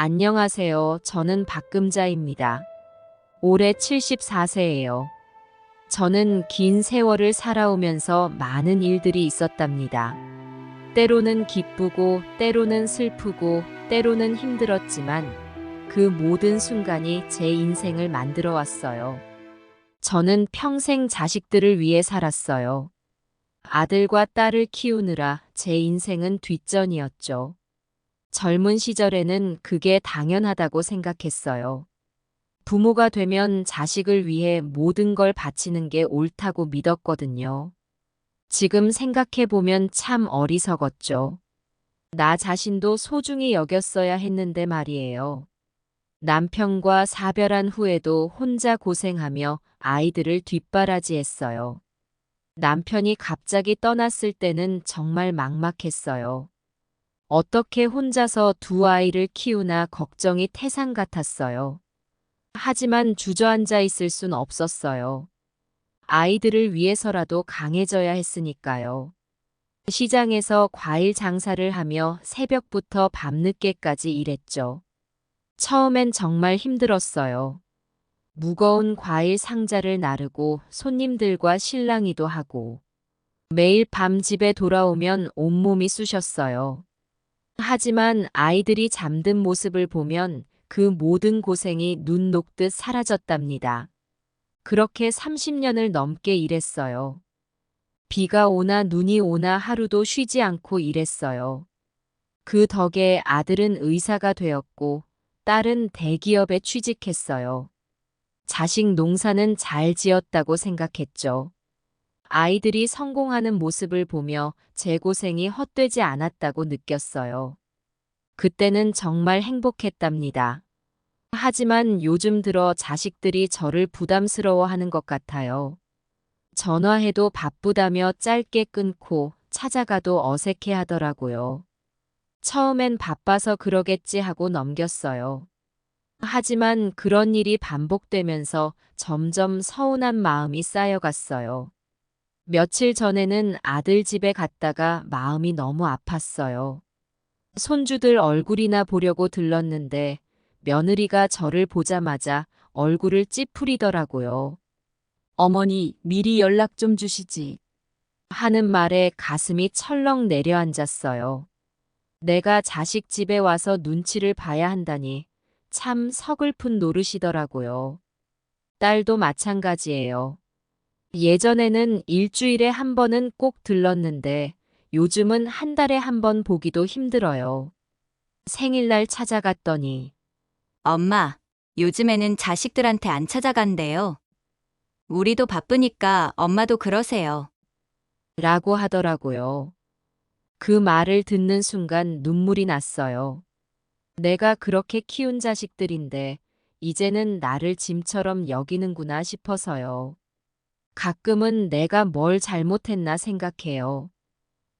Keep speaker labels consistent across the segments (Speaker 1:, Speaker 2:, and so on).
Speaker 1: 안녕하세요. 저는 박금자입니다. 올해 74세예요. 저는 긴 세월을 살아오면서 많은 일들이 있었답니다. 때로는 기쁘고, 때로는 슬프고, 때로는 힘들었지만 그 모든 순간이 제 인생을 만들어 왔어요. 저는 평생 자식들을 위해 살았어요. 아들과 딸을 키우느라 제 인생은 뒷전이었죠. 젊은 시절에는 그게 당연하다고 생각했어요. 부모가 되면 자식을 위해 모든 걸 바치는 게 옳다고 믿었거든요. 지금 생각해보면 참 어리석었죠. 나 자신도 소중히 여겼어야 했는데 말이에요. 남편과 사별한 후에도 혼자 고생하며 아이들을 뒷바라지했어요. 남편이 갑자기 떠났을 때는 정말 막막했어요. 어떻게 혼자서 두 아이를 키우나 걱정이 태산 같았어요. 하지만 주저앉아 있을 순 없었어요. 아이들을 위해서라도 강해져야 했으니까요. 시장에서 과일 장사를 하며 새벽부터 밤늦게까지 일했죠. 처음엔 정말 힘들었어요. 무거운 과일 상자를 나르고 손님들과 실랑이도 하고 매일 밤 집에 돌아오면 온몸이 쑤셨어요. 하지만 아이들이 잠든 모습을 보면 그 모든 고생이 눈 녹듯 사라졌답니다. 그렇게 30년을 넘게 일했어요. 비가 오나 눈이 오나 하루도 쉬지 않고 일했어요. 그 덕에 아들은 의사가 되었고 딸은 대기업에 취직했어요. 자식 농사는 잘 지었다고 생각했죠. 아이들이 성공하는 모습을 보며 제 고생이 헛되지 않았다고 느꼈어요. 그때는 정말 행복했답니다. 하지만 요즘 들어 자식들이 저를 부담스러워하는 것 같아요. 전화해도 바쁘다며 짧게 끊고 찾아가도 어색해 하더라고요. 처음엔 바빠서 그러겠지 하고 넘겼어요. 하지만 그런 일이 반복되면서 점점 서운한 마음이 쌓여갔어요. 며칠 전에는 아들 집에 갔다가 마음이 너무 아팠어요. 손주들 얼굴이나 보려고 들렀는데 며느리가 저를 보자마자 얼굴을 찌푸리더라고요. 어머니, 미리 연락 좀 주시지. 하는 말에 가슴이 철렁 내려앉았어요. 내가 자식 집에 와서 눈치를 봐야 한다니 참 서글픈 노릇이더라고요. 딸도 마찬가지예요. 예전에는 일주일에 한 번은 꼭 들렀는데 요즘은 한 달에 한 번 보기도 힘들어요. 생일날 찾아갔더니
Speaker 2: 엄마, 요즘에는 자식들한테 안 찾아간대요. 우리도 바쁘니까 엄마도 그러세요.
Speaker 1: 라고 하더라고요. 그 말을 듣는 순간 눈물이 났어요. 내가 그렇게 키운 자식들인데 이제는 나를 짐처럼 여기는구나 싶어서요. 가끔은 내가 뭘 잘못했나 생각해요.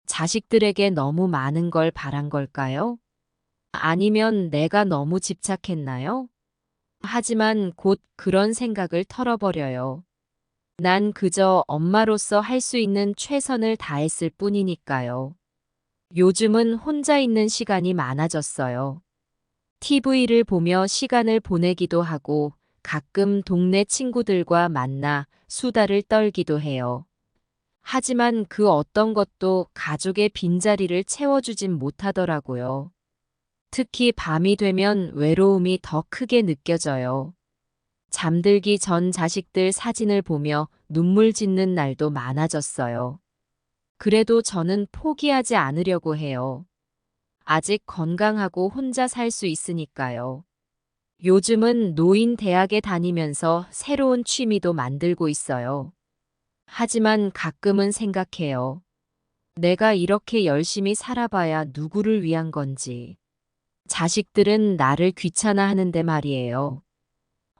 Speaker 1: 자식들에게 너무 많은 걸 바란 걸까요? 아니면 내가 너무 집착했나요? 하지만 곧 그런 생각을 털어버려요. 난 그저 엄마로서 할 수 있는 최선을 다했을 뿐이니까요. 요즘은 혼자 있는 시간이 많아졌어요. TV를 보며 시간을 보내기도 하고 가끔 동네 친구들과 만나 수다를 떨기도 해요. 하지만 그 어떤 것도 가족의 빈자리를 채워주진 못하더라고요. 특히 밤이 되면 외로움이 더 크게 느껴져요. 잠들기 전 자식들 사진을 보며 눈물 짓는 날도 많아졌어요. 그래도 저는 포기하지 않으려고 해요. 아직 건강하고 혼자 살 수 있으니까요. 요즘은 노인 대학에 다니면서 새로운 취미도 만들고 있어요. 하지만 가끔은 생각해요. 내가 이렇게 열심히 살아봐야 누구를 위한 건지. 자식들은 나를 귀찮아하는데 말이에요.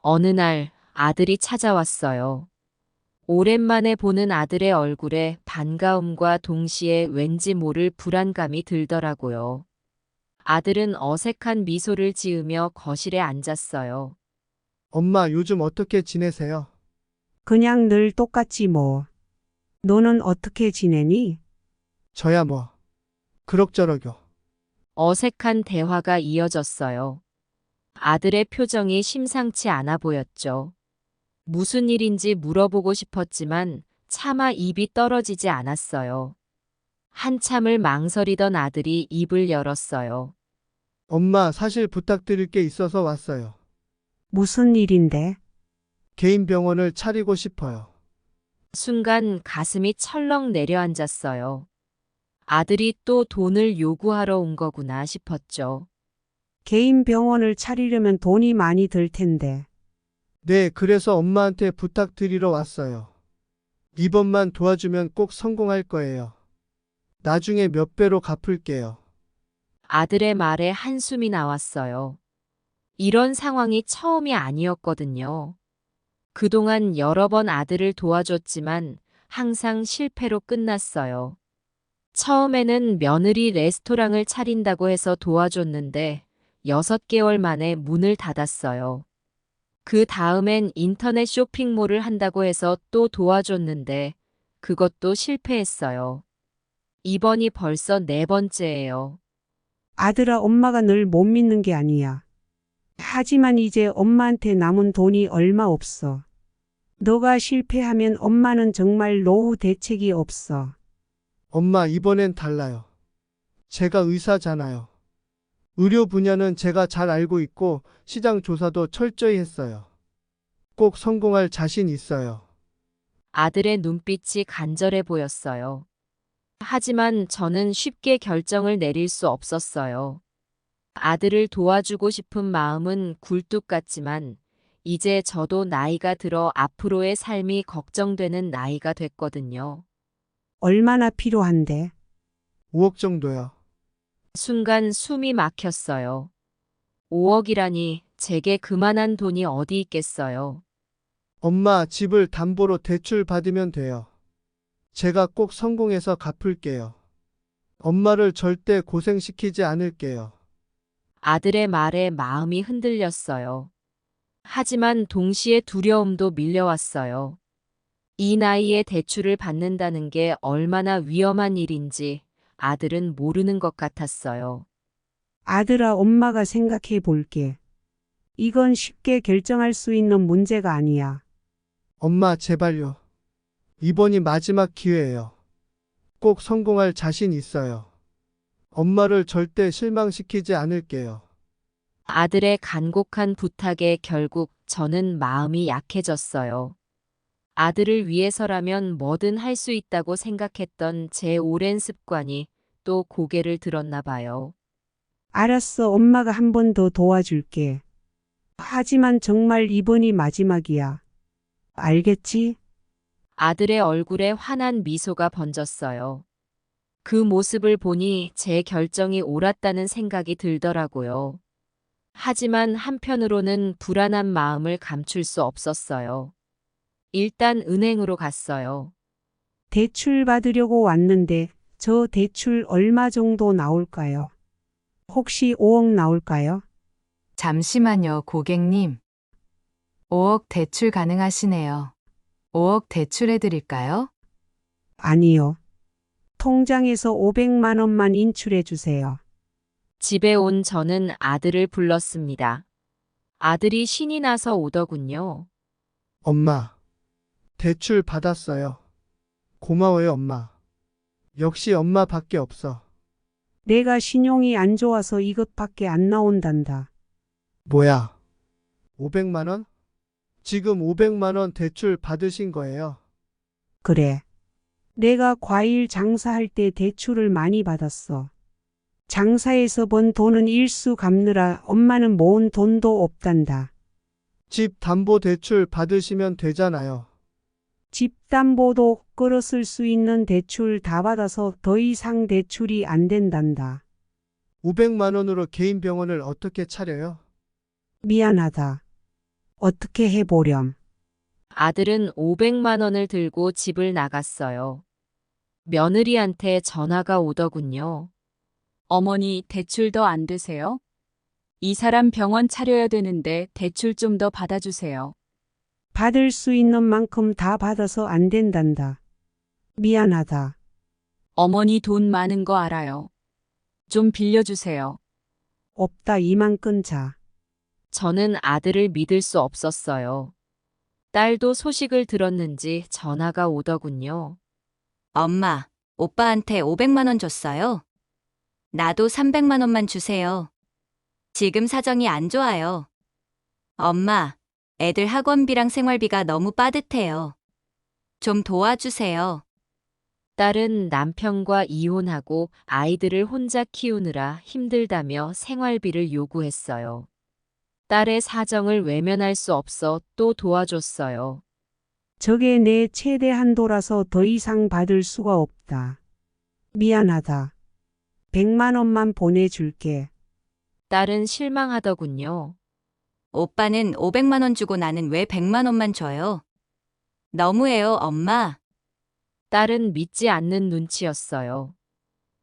Speaker 1: 어느 날 아들이 찾아왔어요. 오랜만에 보는 아들의 얼굴에 반가움과 동시에 왠지 모를 불안감이 들더라고요. 아들은 어색한 미소를 지으며 거실에 앉았어요.
Speaker 3: 엄마, 요즘 어떻게 지내세요?
Speaker 4: 그냥 늘 똑같지 뭐. 너는 어떻게 지내니?
Speaker 3: 저야 뭐, 그럭저럭요.
Speaker 1: 어색한 대화가 이어졌어요. 아들의 표정이 심상치 않아 보였죠. 무슨 일인지 물어보고 싶었지만 차마 입이 떨어지지 않았어요. 한참을 망설이던 아들이 입을 열었어요.
Speaker 3: 엄마, 사실 부탁드릴 게 있어서 왔어요.
Speaker 4: 무슨 일인데?
Speaker 3: 개인 병원을 차리고 싶어요.
Speaker 1: 순간 가슴이 철렁 내려앉았어요. 아들이 또 돈을 요구하러 온 거구나 싶었죠.
Speaker 4: 개인 병원을 차리려면 돈이 많이 들 텐데.
Speaker 3: 네, 그래서 엄마한테 부탁드리러 왔어요. 이번만 도와주면 꼭 성공할 거예요. 나중에 몇 배로 갚을게요.
Speaker 1: 아들의 말에 한숨이 나왔어요. 이런 상황이 처음이 아니었거든요. 그동안 여러 번 아들을 도와줬지만 항상 실패로 끝났어요. 처음에는 며느리 레스토랑을 차린다고 해서 도와줬는데 6개월 만에 문을 닫았어요. 그 다음엔 인터넷 쇼핑몰을 한다고 해서 또 도와줬는데 그것도 실패했어요. 이번이 벌써 4번째예요.
Speaker 4: 아들아, 엄마가 늘 못 믿는 게 아니야. 하지만 이제 엄마한테 남은 돈이 얼마 없어. 너가 실패하면 엄마는 정말 노후 대책이 없어.
Speaker 3: 엄마, 이번엔 달라요. 제가 의사잖아요. 의료 분야는 제가 잘 알고 있고 시장 조사도 철저히 했어요. 꼭 성공할 자신 있어요.
Speaker 1: 아들의 눈빛이 간절해 보였어요. 하지만 저는 쉽게 결정을 내릴 수 없었어요. 아들을 도와주고 싶은 마음은 굴뚝 같지만 이제 저도 나이가 들어 앞으로의 삶이 걱정되는 나이가 됐거든요.
Speaker 4: 얼마나 필요한데?
Speaker 3: 5억 정도요.
Speaker 1: 순간 숨이 막혔어요. 5억이라니 제게 그만한 돈이 어디 있겠어요.
Speaker 3: 엄마, 집을 담보로 대출 받으면 돼요. 제가 꼭 성공해서 갚을게요. 엄마를 절대 고생시키지 않을게요.
Speaker 1: 아들의 말에 마음이 흔들렸어요. 하지만 동시에 두려움도 밀려왔어요. 이 나이에 대출을 받는다는 게 얼마나 위험한 일인지 아들은 모르는 것 같았어요.
Speaker 4: 아들아, 엄마가 생각해 볼게. 이건 쉽게 결정할 수 있는 문제가 아니야.
Speaker 3: 엄마, 제발요. 이번이 마지막 기회예요. 꼭 성공할 자신 있어요. 엄마를 절대 실망시키지 않을게요.
Speaker 1: 아들의 간곡한 부탁에 결국 저는 마음이 약해졌어요. 아들을 위해서라면 뭐든 할 수 있다고 생각했던 제 오랜 습관이 또 고개를 들었나 봐요.
Speaker 4: 알았어, 엄마가 한 번 더 도와줄게. 하지만 정말 이번이 마지막이야. 알겠지?
Speaker 1: 아들의 얼굴에 환한 미소가 번졌어요. 그 모습을 보니 제 결정이 옳았다는 생각이 들더라고요. 하지만 한편으로는 불안한 마음을 감출 수 없었어요. 일단 은행으로 갔어요.
Speaker 4: 대출 받으려고 왔는데 저 대출 얼마 정도 나올까요? 혹시 5억 나올까요?
Speaker 5: 잠시만요, 고객님. 5억 대출 가능하시네요. 5억 대출해 드릴까요?
Speaker 4: 아니요. 통장에서 500만 원만 인출해 주세요.
Speaker 1: 집에 온 저는 아들을 불렀습니다. 아들이 신이 나서 오더군요.
Speaker 3: 엄마, 대출 받았어요. 고마워요, 엄마. 역시 엄마밖에 없어.
Speaker 4: 내가 신용이 안 좋아서 이것밖에 안 나온단다.
Speaker 3: 뭐야? 500만 원? 지금 500만 원 대출 받으신 거예요?
Speaker 4: 그래. 내가 과일 장사할 때 대출을 많이 받았어. 장사에서 번 돈은 일수 갚느라 엄마는 모은 돈도 없단다.
Speaker 3: 집 담보 대출 받으시면 되잖아요.
Speaker 4: 집담보도 끌어쓸 수 있는 대출 다 받아서 더 이상 대출이 안 된단다.
Speaker 3: 500만 원으로 개인 병원을 어떻게 차려요?
Speaker 4: 미안하다. 어떻게 해보렴.
Speaker 1: 아들은 500만 원을 들고 집을 나갔어요. 며느리한테 전화가 오더군요.
Speaker 6: 어머니, 대출 더 안 되세요? 이 사람 병원 차려야 되는데 대출 좀 더 받아주세요.
Speaker 4: 받을 수 있는 만큼 다 받아서 안 된단다. 미안하다.
Speaker 6: 어머니 돈 많은 거 알아요. 좀 빌려주세요.
Speaker 4: 없다, 이만 끊자.
Speaker 1: 저는 아들을 믿을 수 없었어요. 딸도 소식을 들었는지 전화가 오더군요.
Speaker 2: 엄마, 오빠한테 500만 원 줬어요. 나도 300만 원만 주세요. 지금 사정이 안 좋아요. 엄마, 애들 학원비랑 생활비가 너무 빠듯해요. 좀 도와주세요.
Speaker 1: 딸은 남편과 이혼하고 아이들을 혼자 키우느라 힘들다며 생활비를 요구했어요. 딸의 사정을 외면할 수 없어 또 도와줬어요.
Speaker 4: 저게 내 최대 한도라서 더 이상 받을 수가 없다. 미안하다. 100만 원만 보내줄게.
Speaker 1: 딸은 실망하더군요.
Speaker 2: 오빠는 500만 원 주고 나는 왜 100만 원만 줘요? 너무해요, 엄마.
Speaker 1: 딸은 믿지 않는 눈치였어요.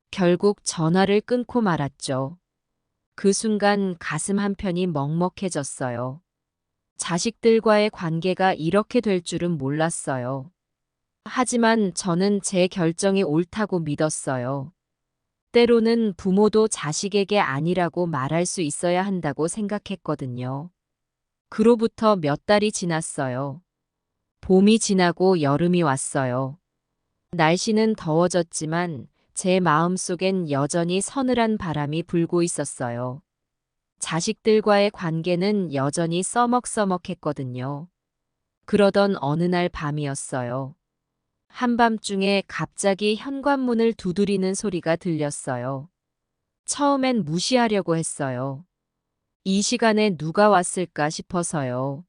Speaker 1: 결국 전화를 끊고 말았죠. 그 순간 가슴 한편이 먹먹해졌어요. 자식들과의 관계가 이렇게 될 줄은 몰랐어요. 하지만 저는 제 결정이 옳다고 믿었어요. 때로는 부모도 자식에게 아니라고 말할 수 있어야 한다고 생각했거든요. 그로부터 몇 달이 지났어요. 봄이 지나고 여름이 왔어요. 날씨는 더워졌지만 제 마음속엔 여전히 서늘한 바람이 불고 있었어요. 자식들과의 관계는 여전히 써먹써먹했거든요. 그러던 어느 날 밤이었어요. 한밤중에 갑자기 현관문을 두드리는 소리가 들렸어요. 처음엔 무시하려고 했어요. 이 시간에 누가 왔을까 싶어서요.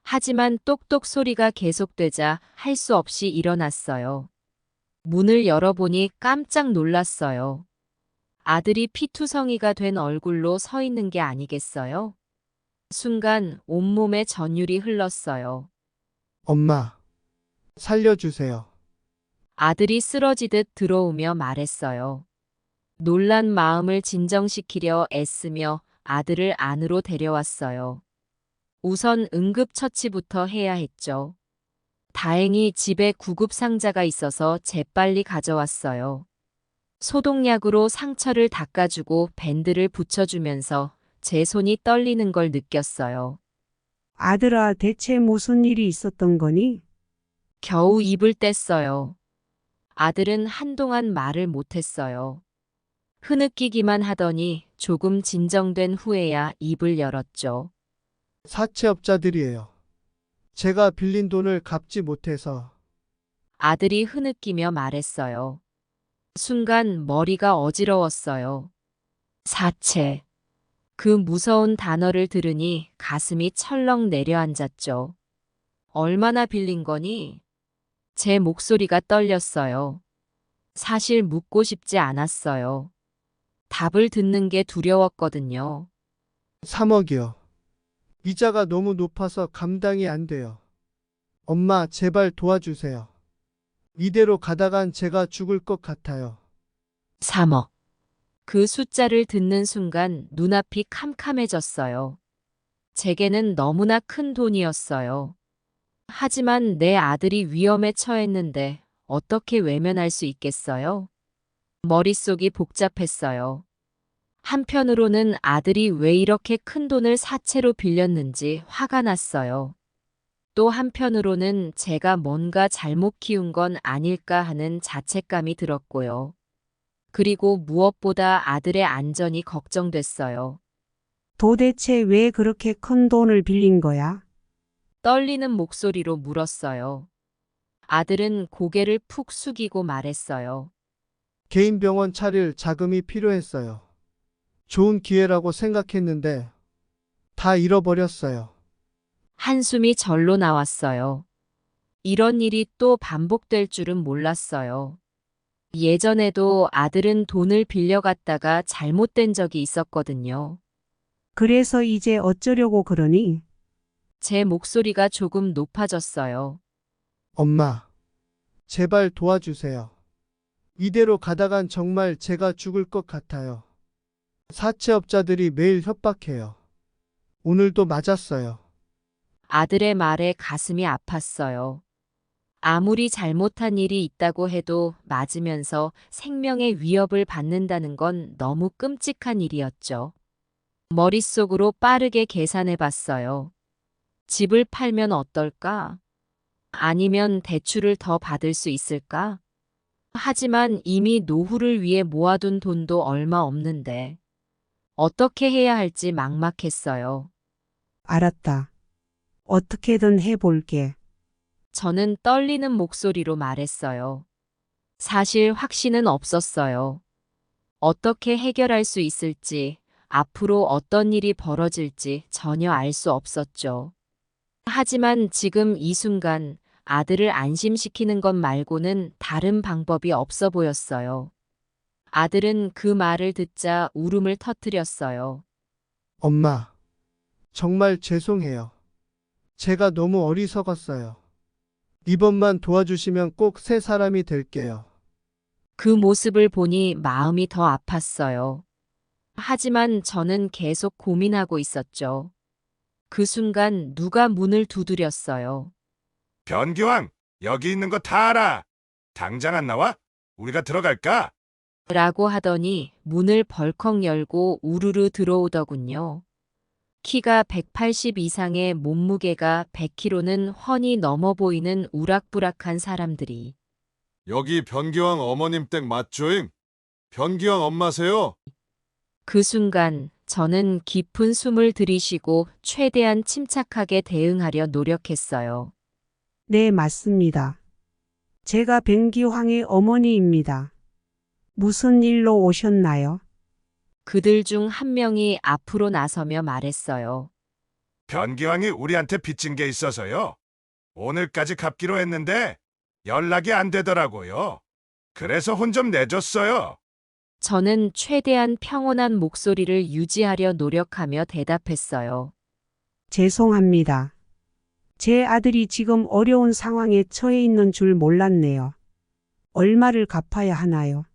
Speaker 1: 하지만 똑똑 소리가 계속되자 할 수 없이 일어났어요. 문을 열어보니 깜짝 놀랐어요. 아들이 피투성이가 된 얼굴로 서 있는 게 아니겠어요? 순간 온몸에 전율이 흘렀어요.
Speaker 3: 엄마, 살려주세요.
Speaker 1: 아들이 쓰러지듯 들어오며 말했어요. 놀란 마음을 진정시키려 애쓰며 아들을 안으로 데려왔어요. 우선 응급처치부터 해야 했죠. 다행히 집에 구급상자가 있어서 재빨리 가져왔어요. 소독약으로 상처를 닦아주고 밴드를 붙여주면서 제 손이 떨리는 걸 느꼈어요.
Speaker 4: 아들아, 대체 무슨 일이 있었던 거니?
Speaker 1: 겨우 입을 뗐어요. 아들은 한동안 말을 못했어요. 흐느끼기만 하더니 조금 진정된 후에야 입을 열었죠.
Speaker 3: 사채업자들이에요. 제가 빌린 돈을 갚지 못해서
Speaker 1: 아들이 흐느끼며 말했어요. 순간 머리가 어지러웠어요. 사채. 그 무서운 단어를 들으니 가슴이 철렁 내려앉았죠. 얼마나 빌린 거니? 제 목소리가 떨렸어요. 사실 묻고 싶지 않았어요. 답을 듣는 게 두려웠거든요.
Speaker 3: 3억이요. 이자가 너무 높아서 감당이 안 돼요. 엄마, 제발 도와주세요. 이대로 가다간 제가 죽을 것 같아요.
Speaker 1: 3억. 그 숫자를 듣는 순간 눈앞이 캄캄해졌어요. 제게는 너무나 큰 돈이었어요. 하지만 내 아들이 위험에 처했는데 어떻게 외면할 수 있겠어요? 머릿속이 복잡했어요. 한편으로는 아들이 왜 이렇게 큰 돈을 사채로 빌렸는지 화가 났어요. 또 한편으로는 제가 뭔가 잘못 키운 건 아닐까 하는 자책감이 들었고요. 그리고 무엇보다 아들의 안전이 걱정됐어요.
Speaker 4: 도대체 왜 그렇게 큰 돈을 빌린 거야?
Speaker 1: 떨리는 목소리로 물었어요. 아들은 고개를 푹 숙이고 말했어요.
Speaker 3: 개인 병원 차릴 자금이 필요했어요. 좋은 기회라고 생각했는데 다 잃어버렸어요.
Speaker 1: 한숨이 절로 나왔어요. 이런 일이 또 반복될 줄은 몰랐어요. 예전에도 아들은 돈을 빌려갔다가 잘못된 적이 있었거든요.
Speaker 4: 그래서 이제 어쩌려고 그러니?
Speaker 1: 제 목소리가 조금 높아졌어요.
Speaker 3: 엄마, 제발 도와주세요. 이대로 가다간 정말 제가 죽을 것 같아요. 사채업자들이 매일 협박해요. 오늘도 맞았어요.
Speaker 1: 아들의 말에 가슴이 아팠어요. 아무리 잘못한 일이 있다고 해도 맞으면서 생명의 위협을 받는다는 건 너무 끔찍한 일이었죠. 머릿속으로 빠르게 계산해 봤어요. 집을 팔면 어떨까? 아니면 대출을 더 받을 수 있을까? 하지만 이미 노후를 위해 모아둔 돈도 얼마 없는데 어떻게 해야 할지 막막했어요.
Speaker 4: 알았다. 어떻게든 해볼게.
Speaker 1: 저는 떨리는 목소리로 말했어요. 사실 확신은 없었어요. 어떻게 해결할 수 있을지, 앞으로 어떤 일이 벌어질지 전혀 알 수 없었죠. 하지만 지금 이 순간 아들을 안심시키는 것 말고는 다른 방법이 없어 보였어요. 아들은 그 말을 듣자 울음을 터뜨렸어요.
Speaker 3: 엄마, 정말 죄송해요. 제가 너무 어리석었어요. 이번만 도와주시면 꼭 새 사람이 될게요.
Speaker 1: 그 모습을 보니 마음이 더 아팠어요. 하지만 저는 계속 고민하고 있었죠. 그 순간 누가 문을 두드렸어요.
Speaker 7: 변기왕, 여기 있는 거 다 알아. 당장 안 나와? 우리가 들어갈까?
Speaker 1: 라고 하더니 문을 벌컥 열고 우르르 들어오더군요. 키가 180 이상의 몸무게가 100kg는 훤히 넘어 보이는 우락부락한 사람들이
Speaker 8: 여기 변기왕 어머님 댁 맞죠잉? 변기왕 엄마세요?
Speaker 1: 그 순간 저는 깊은 숨을 들이쉬고 최대한 침착하게 대응하려 노력했어요.
Speaker 4: 네, 맞습니다. 제가 변기황의 어머니입니다. 무슨 일로 오셨나요?
Speaker 1: 그들 중 한 명이 앞으로 나서며 말했어요.
Speaker 7: 변기왕이 우리한테 빚진 게 있어서요. 오늘까지 갚기로 했는데 연락이 안 되더라고요. 그래서 혼 좀 내줬어요.
Speaker 1: 저는 최대한 평온한 목소리를 유지하려 노력하며 대답했어요.
Speaker 4: 죄송합니다. 제 아들이 지금 어려운 상황에 처해 있는 줄 몰랐네요. 얼마를 갚아야 하나요?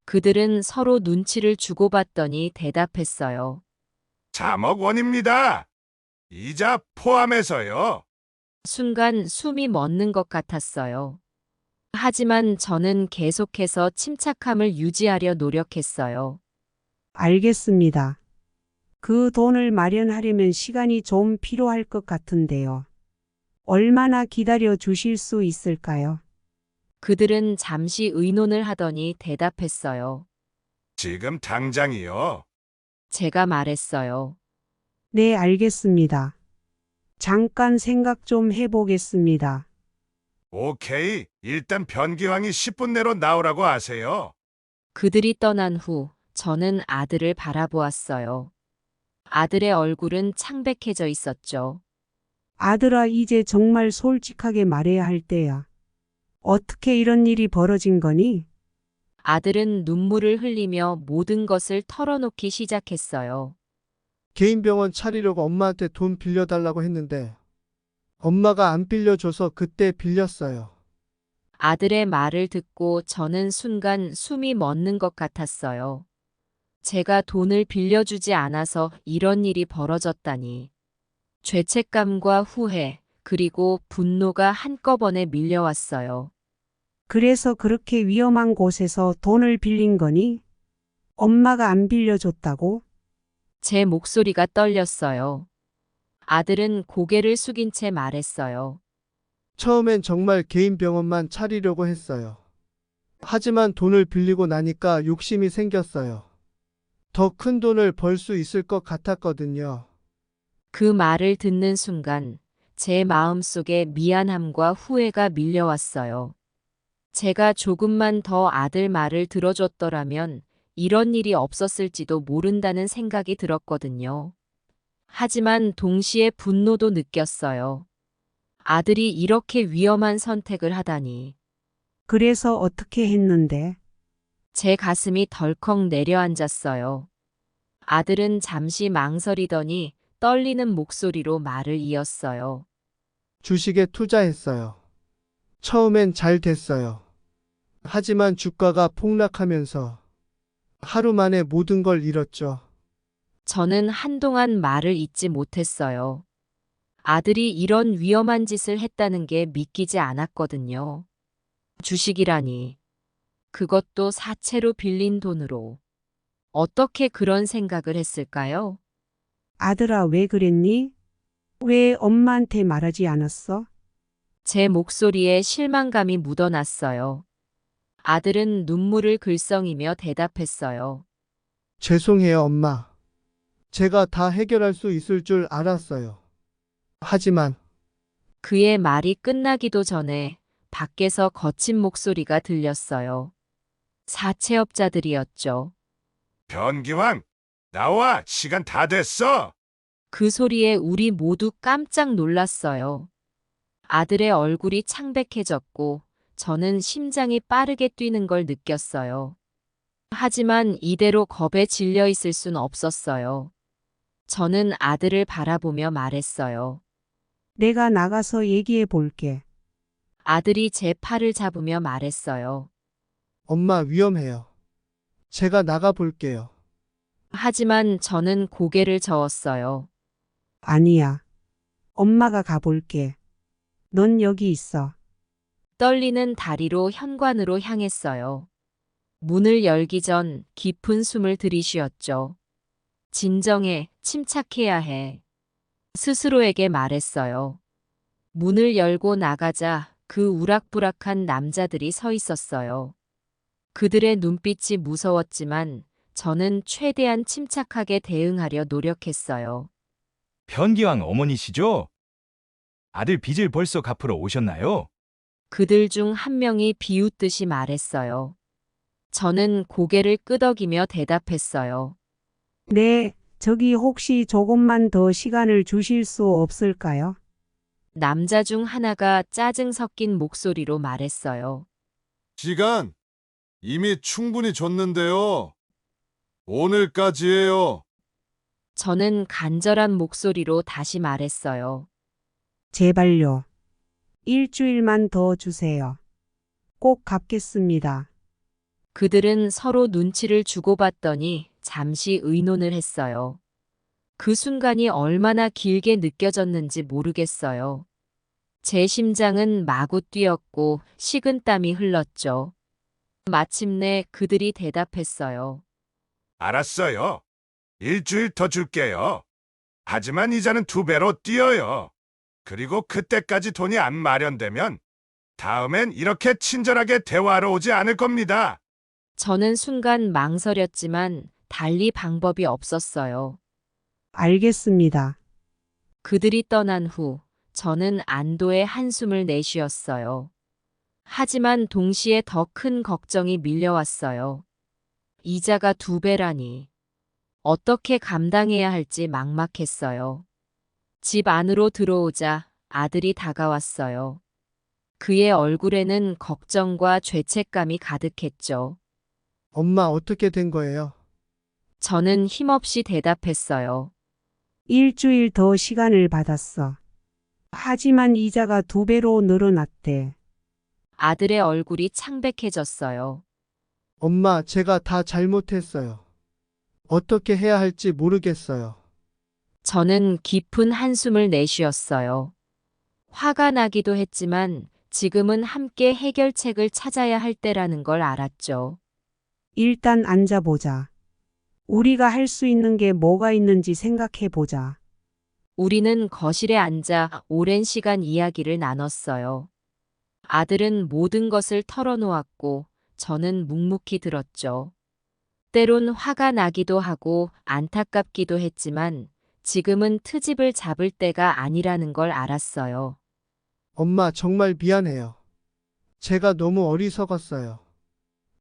Speaker 1: 그들은 서로 눈치를 주고받더니 대답했어요.
Speaker 7: 3억 원입니다. 이자 포함해서요.
Speaker 1: 순간 숨이 멎는 것 같았어요. 하지만 저는 계속해서 침착함을 유지하려 노력했어요.
Speaker 4: 알겠습니다. 그 돈을 마련하려면 시간이 좀 필요할 것 같은데요. 얼마나 기다려 주실 수 있을까요?
Speaker 1: 그들은 잠시 의논을 하더니 대답했어요.
Speaker 7: 지금 당장이요.
Speaker 1: 제가 말했어요.
Speaker 4: 네, 알겠습니다. 잠깐 생각 좀 해보겠습니다.
Speaker 7: 오케이. 일단 변기왕이 10분 내로 나오라고 하세요.
Speaker 1: 그들이 떠난 후 저는 아들을 바라보았어요. 아들의 얼굴은 창백해져 있었죠.
Speaker 4: 아들아, 이제 정말 솔직하게 말해야 할 때야. 어떻게 이런 일이 벌어진 거니?
Speaker 1: 아들은 눈물을 흘리며 모든 것을 털어놓기 시작했어요.
Speaker 3: 개인 병원 차리려고 엄마한테 돈 빌려달라고 했는데 엄마가 안 빌려줘서 그때 빌렸어요.
Speaker 1: 아들의 말을 듣고 저는 순간 숨이 멎는 것 같았어요. 제가 돈을 빌려주지 않아서 이런 일이 벌어졌다니. 죄책감과 후회, 그리고 분노가 한꺼번에 밀려왔어요.
Speaker 4: 그래서 그렇게 위험한 곳에서 돈을 빌린 거니? 엄마가 안 빌려줬다고?
Speaker 1: 제 목소리가 떨렸어요. 아들은 고개를 숙인 채 말했어요.
Speaker 3: 처음엔 정말 개인 병원만 차리려고 했어요. 하지만 돈을 빌리고 나니까 욕심이 생겼어요. 더 큰 돈을 벌 수 있을 것 같았거든요.
Speaker 1: 그 말을 듣는 순간 제 마음속에 미안함과 후회가 밀려왔어요. 제가 조금만 더 아들 말을 들어줬더라면 이런 일이 없었을지도 모른다는 생각이 들었거든요. 하지만 동시에 분노도 느꼈어요. 아들이 이렇게 위험한 선택을 하다니.
Speaker 4: 그래서 어떻게 했는데?
Speaker 1: 제 가슴이 덜컥 내려앉았어요. 아들은 잠시 망설이더니 떨리는 목소리로 말을 이었어요.
Speaker 3: 주식에 투자했어요. 처음엔 잘 됐어요. 하지만 주가가 폭락하면서 하루 만에 모든 걸 잃었죠.
Speaker 1: 저는 한동안 말을 잇지 못했어요. 아들이 이런 위험한 짓을 했다는 게 믿기지 않았거든요. 주식이라니. 그것도 사채로 빌린 돈으로. 어떻게 그런 생각을 했을까요?
Speaker 4: 아들아, 왜 그랬니? 왜 엄마한테 말하지 않았어?
Speaker 1: 제 목소리에 실망감이 묻어났어요. 아들은 눈물을 글썽이며 대답했어요.
Speaker 3: 죄송해요, 엄마. 제가 다 해결할 수 있을 줄 알았어요. 하지만
Speaker 1: 그의 말이 끝나기도 전에 밖에서 거친 목소리가 들렸어요. 사채업자들이었죠.
Speaker 7: 변기왕, 나와. 시간 다 됐어.
Speaker 1: 그 소리에 우리 모두 깜짝 놀랐어요. 아들의 얼굴이 창백해졌고 저는 심장이 빠르게 뛰는 걸 느꼈어요. 하지만 이대로 겁에 질려 있을 순 없었어요. 저는 아들을 바라보며 말했어요.
Speaker 4: 내가 나가서 얘기해 볼게.
Speaker 1: 아들이 제 팔을 잡으며 말했어요.
Speaker 3: 엄마 위험해요. 제가 나가 볼게요.
Speaker 1: 하지만 저는 고개를 저었어요.
Speaker 4: 아니야. 엄마가 가볼게. 넌 여기 있어.
Speaker 1: 떨리는 다리로 현관으로 향했어요. 문을 열기 전 깊은 숨을 들이쉬었죠. 진정해, 침착해야 해. 스스로에게 말했어요. 문을 열고 나가자 그 우락부락한 남자들이 서 있었어요. 그들의 눈빛이 무서웠지만 저는 최대한 침착하게 대응하려 노력했어요.
Speaker 9: 변기왕 어머니시죠? 아들 빚을 벌써 갚으러 오셨나요?
Speaker 1: 그들 중 한 명이 비웃듯이 말했어요. 저는 고개를 끄덕이며 대답했어요.
Speaker 4: 네, 저기 혹시 조금만 더 시간을 주실 수 없을까요?
Speaker 1: 남자 중 하나가 짜증 섞인 목소리로 말했어요.
Speaker 8: 시간 이미 충분히 줬는데요. 오늘까지예요.
Speaker 1: 저는 간절한 목소리로 다시 말했어요.
Speaker 4: 제발요. 일주일만 더 주세요. 꼭 갚겠습니다.
Speaker 1: 그들은 서로 눈치를 주고받더니 잠시 의논을 했어요. 그 순간이 얼마나 길게 느껴졌는지 모르겠어요. 제 심장은 마구 뛰었고 식은땀이 흘렀죠. 마침내 그들이 대답했어요.
Speaker 7: 알았어요. 일주일 더 줄게요. 하지만 이자는 2배로 뛰어요. 그리고 그때까지 돈이 안 마련되면 다음엔 이렇게 친절하게 대화하러 오지 않을 겁니다.
Speaker 1: 저는 순간 망설였지만 달리 방법이 없었어요.
Speaker 4: 알겠습니다.
Speaker 1: 그들이 떠난 후 저는 안도의 한숨을 내쉬었어요. 하지만 동시에 더 큰 걱정이 밀려왔어요. 이자가 2배라니. 어떻게 감당해야 할지 막막했어요. 집 안으로 들어오자 아들이 다가왔어요. 그의 얼굴에는 걱정과 죄책감이 가득했죠.
Speaker 3: 엄마 어떻게 된 거예요?
Speaker 1: 저는 힘없이 대답했어요.
Speaker 4: 일주일 더 시간을 받았어. 하지만 이자가 2배로 늘어났대.
Speaker 1: 아들의 얼굴이 창백해졌어요.
Speaker 3: 엄마, 제가 다 잘못했어요. 어떻게 해야 할지 모르겠어요.
Speaker 1: 저는 깊은 한숨을 내쉬었어요. 화가 나기도 했지만 지금은 함께 해결책을 찾아야 할 때라는 걸 알았죠.
Speaker 4: 일단 앉아보자. 우리가 할 수 있는 게 뭐가 있는지 생각해 보자.
Speaker 1: 우리는 거실에 앉아 오랜 시간 이야기를 나눴어요. 아들은 모든 것을 털어놓았고 저는 묵묵히 들었죠. 때론 화가 나기도 하고 안타깝기도 했지만 지금은 트집을 잡을 때가 아니라는 걸 알았어요.
Speaker 3: 엄마 정말 미안해요. 제가 너무 어리석었어요.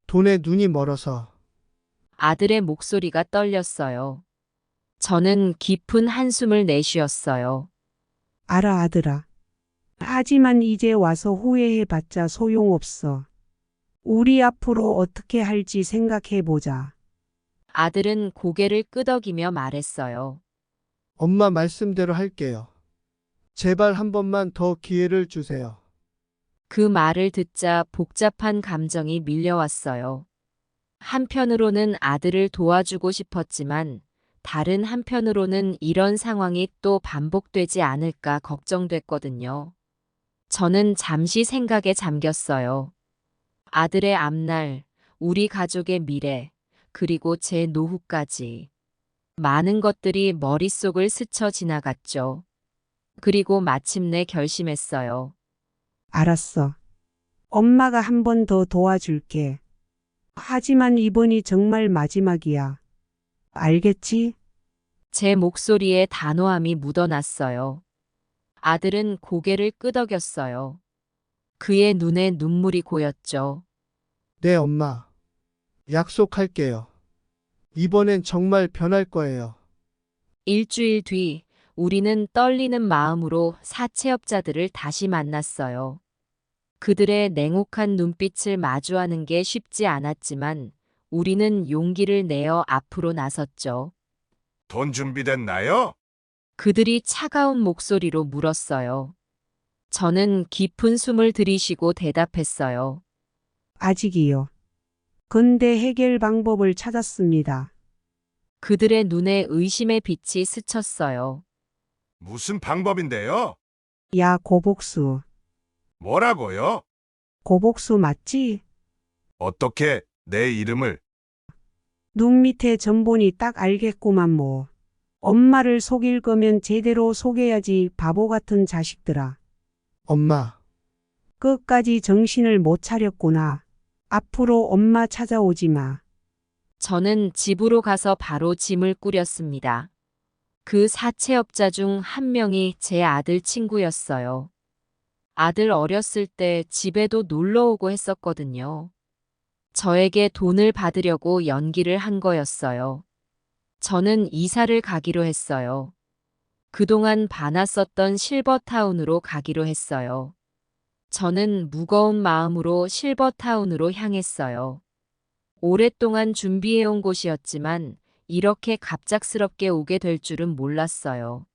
Speaker 3: 돈에 눈이 멀어서.
Speaker 1: 아들의 목소리가 떨렸어요. 저는 깊은 한숨을 내쉬었어요.
Speaker 4: 알아, 아들아. 하지만 이제 와서 후회해봤자 소용없어. 우리 앞으로 어떻게 할지 생각해 보자.
Speaker 1: 아들은 고개를 끄덕이며 말했어요.
Speaker 3: 엄마 말씀대로 할게요. 제발 한 번만 더 기회를 주세요.
Speaker 1: 그 말을 듣자 복잡한 감정이 밀려왔어요. 한편으로는 아들을 도와주고 싶었지만 다른 한편으로는 이런 상황이 또 반복되지 않을까 걱정됐거든요. 저는 잠시 생각에 잠겼어요. 아들의 앞날, 우리 가족의 미래, 그리고 제 노후까지. 많은 것들이 머릿속을 스쳐 지나갔죠. 그리고 마침내 결심했어요.
Speaker 4: 알았어. 엄마가 한 번 더 도와줄게. 하지만 이번이 정말 마지막이야. 알겠지?
Speaker 1: 제 목소리에 단호함이 묻어났어요. 아들은 고개를 끄덕였어요. 그의 눈에 눈물이 고였죠.
Speaker 3: 네, 엄마. 약속할게요. 이번엔 정말 변할 거예요.
Speaker 1: 일주일 뒤 우리는 떨리는 마음으로 사채업자들을 다시 만났어요. 그들의 냉혹한 눈빛을 마주하는 게 쉽지 않았지만 우리는 용기를 내어 앞으로 나섰죠.
Speaker 7: 돈 준비됐나요?
Speaker 1: 그들이 차가운 목소리로 물었어요. 저는 깊은 숨을 들이쉬고 대답했어요.
Speaker 4: 아직이요. 근데 해결 방법을 찾았습니다.
Speaker 1: 그들의 눈에 의심의 빛이 스쳤어요.
Speaker 7: 무슨 방법인데요?
Speaker 4: 야, 고복수.
Speaker 7: 뭐라고요?
Speaker 4: 고복수 맞지?
Speaker 7: 어떻게 내 이름을?
Speaker 4: 눈 밑에 전본이 딱 알겠구만 뭐. 엄마를 속일 거면 제대로 속여야지 바보 같은 자식들아.
Speaker 3: 엄마,
Speaker 4: 끝까지 정신을 못 차렸구나. 앞으로 엄마 찾아오지 마.
Speaker 1: 저는 집으로 가서 바로 짐을 꾸렸습니다. 그 사채업자 중 한 명이 제 아들 친구였어요. 아들 어렸을 때 집에도 놀러 오고 했었거든요. 저에게 돈을 받으려고 연기를 한 거였어요. 저는 이사를 가기로 했어요. 그동안 봐놨었던 실버타운으로 가기로 했어요. 저는 무거운 마음으로 실버타운으로 향했어요. 오랫동안 준비해온 곳이었지만 이렇게 갑작스럽게 오게 될 줄은 몰랐어요.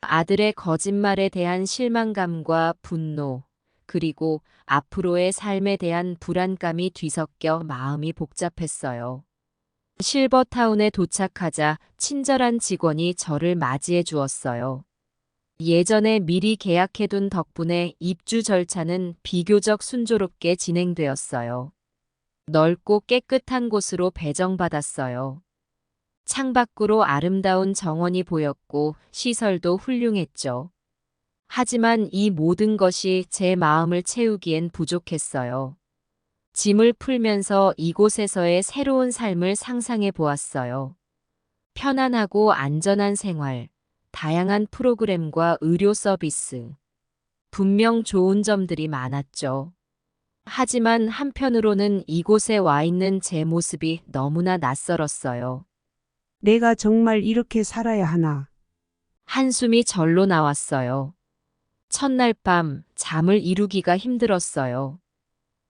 Speaker 1: 아들의 거짓말에 대한 실망감과 분노, 그리고 앞으로의 삶에 대한 불안감이 뒤섞여 마음이 복잡했어요. 실버타운에 도착하자 친절한 직원이 저를 맞이해 주었어요. 예전에 미리 계약해둔 덕분에 입주 절차는 비교적 순조롭게 진행되었어요. 넓고 깨끗한 곳으로 배정받았어요. 창밖으로 아름다운 정원이 보였고 시설도 훌륭했죠. 하지만 이 모든 것이 제 마음을 채우기엔 부족했어요. 짐을 풀면서 이곳에서의 새로운 삶을 상상해 보았어요. 편안하고 안전한 생활, 다양한 프로그램과 의료 서비스. 분명 좋은 점들이 많았죠. 하지만 한편으로는 이곳에 와 있는 제 모습이 너무나 낯설었어요.
Speaker 4: 내가 정말 이렇게 살아야 하나?
Speaker 1: 한숨이 절로 나왔어요. 첫날 밤 잠을 이루기가 힘들었어요.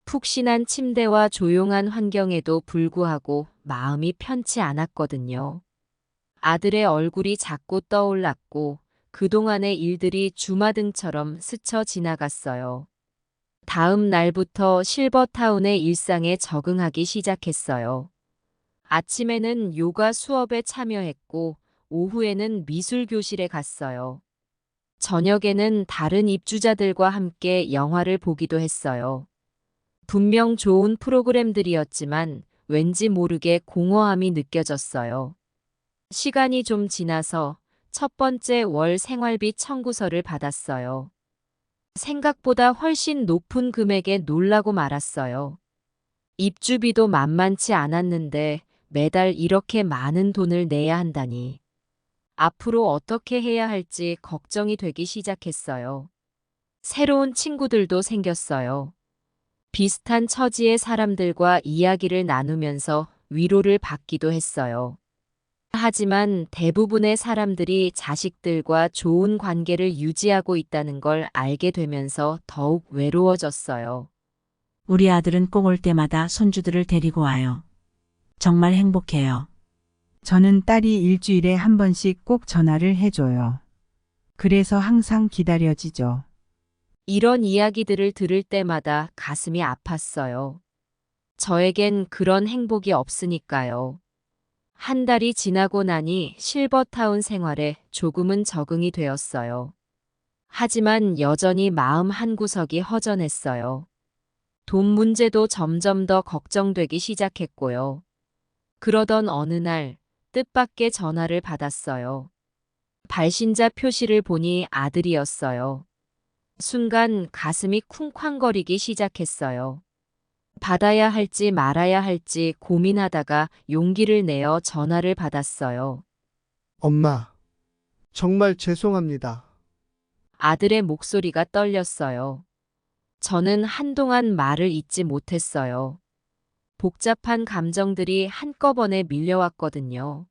Speaker 1: 푹신한 침대와 조용한 환경에도 불구하고 마음이 편치 않았거든요. 아들의 얼굴이 자꾸 떠올랐고 그동안의 일들이 주마등처럼 스쳐 지나갔어요. 다음 날부터 실버타운의 일상에 적응하기 시작했어요. 아침에는 요가 수업에 참여했고 오후에는 미술 교실에 갔어요. 저녁에는 다른 입주자들과 함께 영화를 보기도 했어요. 분명 좋은 프로그램들이었지만 왠지 모르게 공허함이 느껴졌어요. 시간이 좀 지나서 첫 번째 월 생활비 청구서를 받았어요. 생각보다 훨씬 높은 금액에 놀라고 말았어요. 입주비도 만만치 않았는데 매달 이렇게 많은 돈을 내야 한다니. 앞으로 어떻게 해야 할지 걱정이 되기 시작했어요. 새로운 친구들도 생겼어요. 비슷한 처지의 사람들과 이야기를 나누면서 위로를 받기도 했어요. 하지만 대부분의 사람들이 자식들과 좋은 관계를 유지하고 있다는 걸 알게 되면서 더욱 외로워졌어요.
Speaker 10: 우리 아들은 꼭 올 때마다 손주들을 데리고 와요. 정말 행복해요.
Speaker 11: 저는 딸이 일주일에 한 번씩 꼭 전화를 해줘요. 그래서 항상 기다려지죠.
Speaker 1: 이런 이야기들을 들을 때마다 가슴이 아팠어요. 저에겐 그런 행복이 없으니까요. 한 달이 지나고 나니 실버타운 생활에 조금은 적응이 되었어요. 하지만 여전히 마음 한구석이 허전했어요. 돈 문제도 점점 더 걱정되기 시작했고요. 그러던 어느 날 뜻밖의 전화를 받았어요. 발신자 표시를 보니 아들이었어요. 순간 가슴이 쿵쾅거리기 시작했어요. 받아야 할지 말아야 할지 고민하다가 용기를 내어 전화를 받았어요.
Speaker 3: 엄마, 정말 죄송합니다.
Speaker 1: 아들의 목소리가 떨렸어요. 저는 한동안 말을 잇지 못했어요. 복잡한 감정들이 한꺼번에 밀려왔거든요.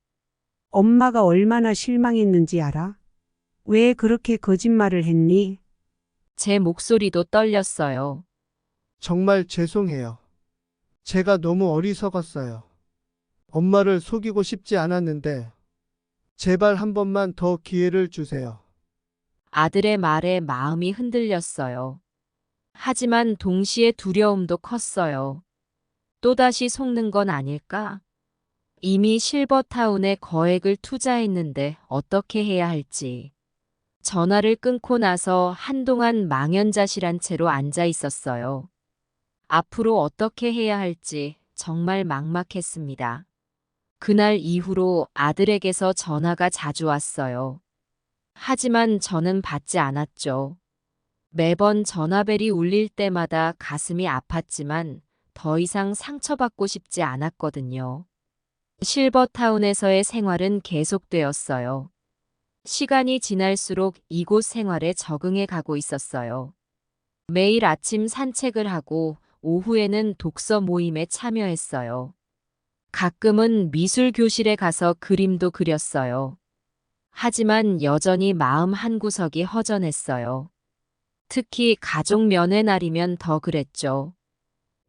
Speaker 4: 엄마가 얼마나 실망했는지 알아? 왜 그렇게 거짓말을 했니?
Speaker 1: 제 목소리도 떨렸어요.
Speaker 3: 정말 죄송해요. 제가 너무 어리석었어요. 엄마를 속이고 싶지 않았는데, 제발 한 번만 더 기회를 주세요.
Speaker 1: 아들의 말에 마음이 흔들렸어요. 하지만 동시에 두려움도 컸어요. 또다시 속는 건 아닐까? 이미 실버타운에 거액을 투자했는데 어떻게 해야 할지. 전화를 끊고 나서 한동안 망연자실한 채로 앉아 있었어요. 앞으로 어떻게 해야 할지 정말 막막했습니다. 그날 이후로 아들에게서 전화가 자주 왔어요. 하지만 저는 받지 않았죠. 매번 전화벨이 울릴 때마다 가슴이 아팠지만 더 이상 상처받고 싶지 않았거든요. 실버타운에서의 생활은 계속되었어요. 시간이 지날수록 이곳 생활에 적응해 가고 있었어요. 매일 아침 산책을 하고 오후에는 독서 모임에 참여했어요. 가끔은 미술 교실에 가서 그림도 그렸어요. 하지만 여전히 마음 한구석이 허전했어요. 특히 가족 면회날이면 더 그랬죠.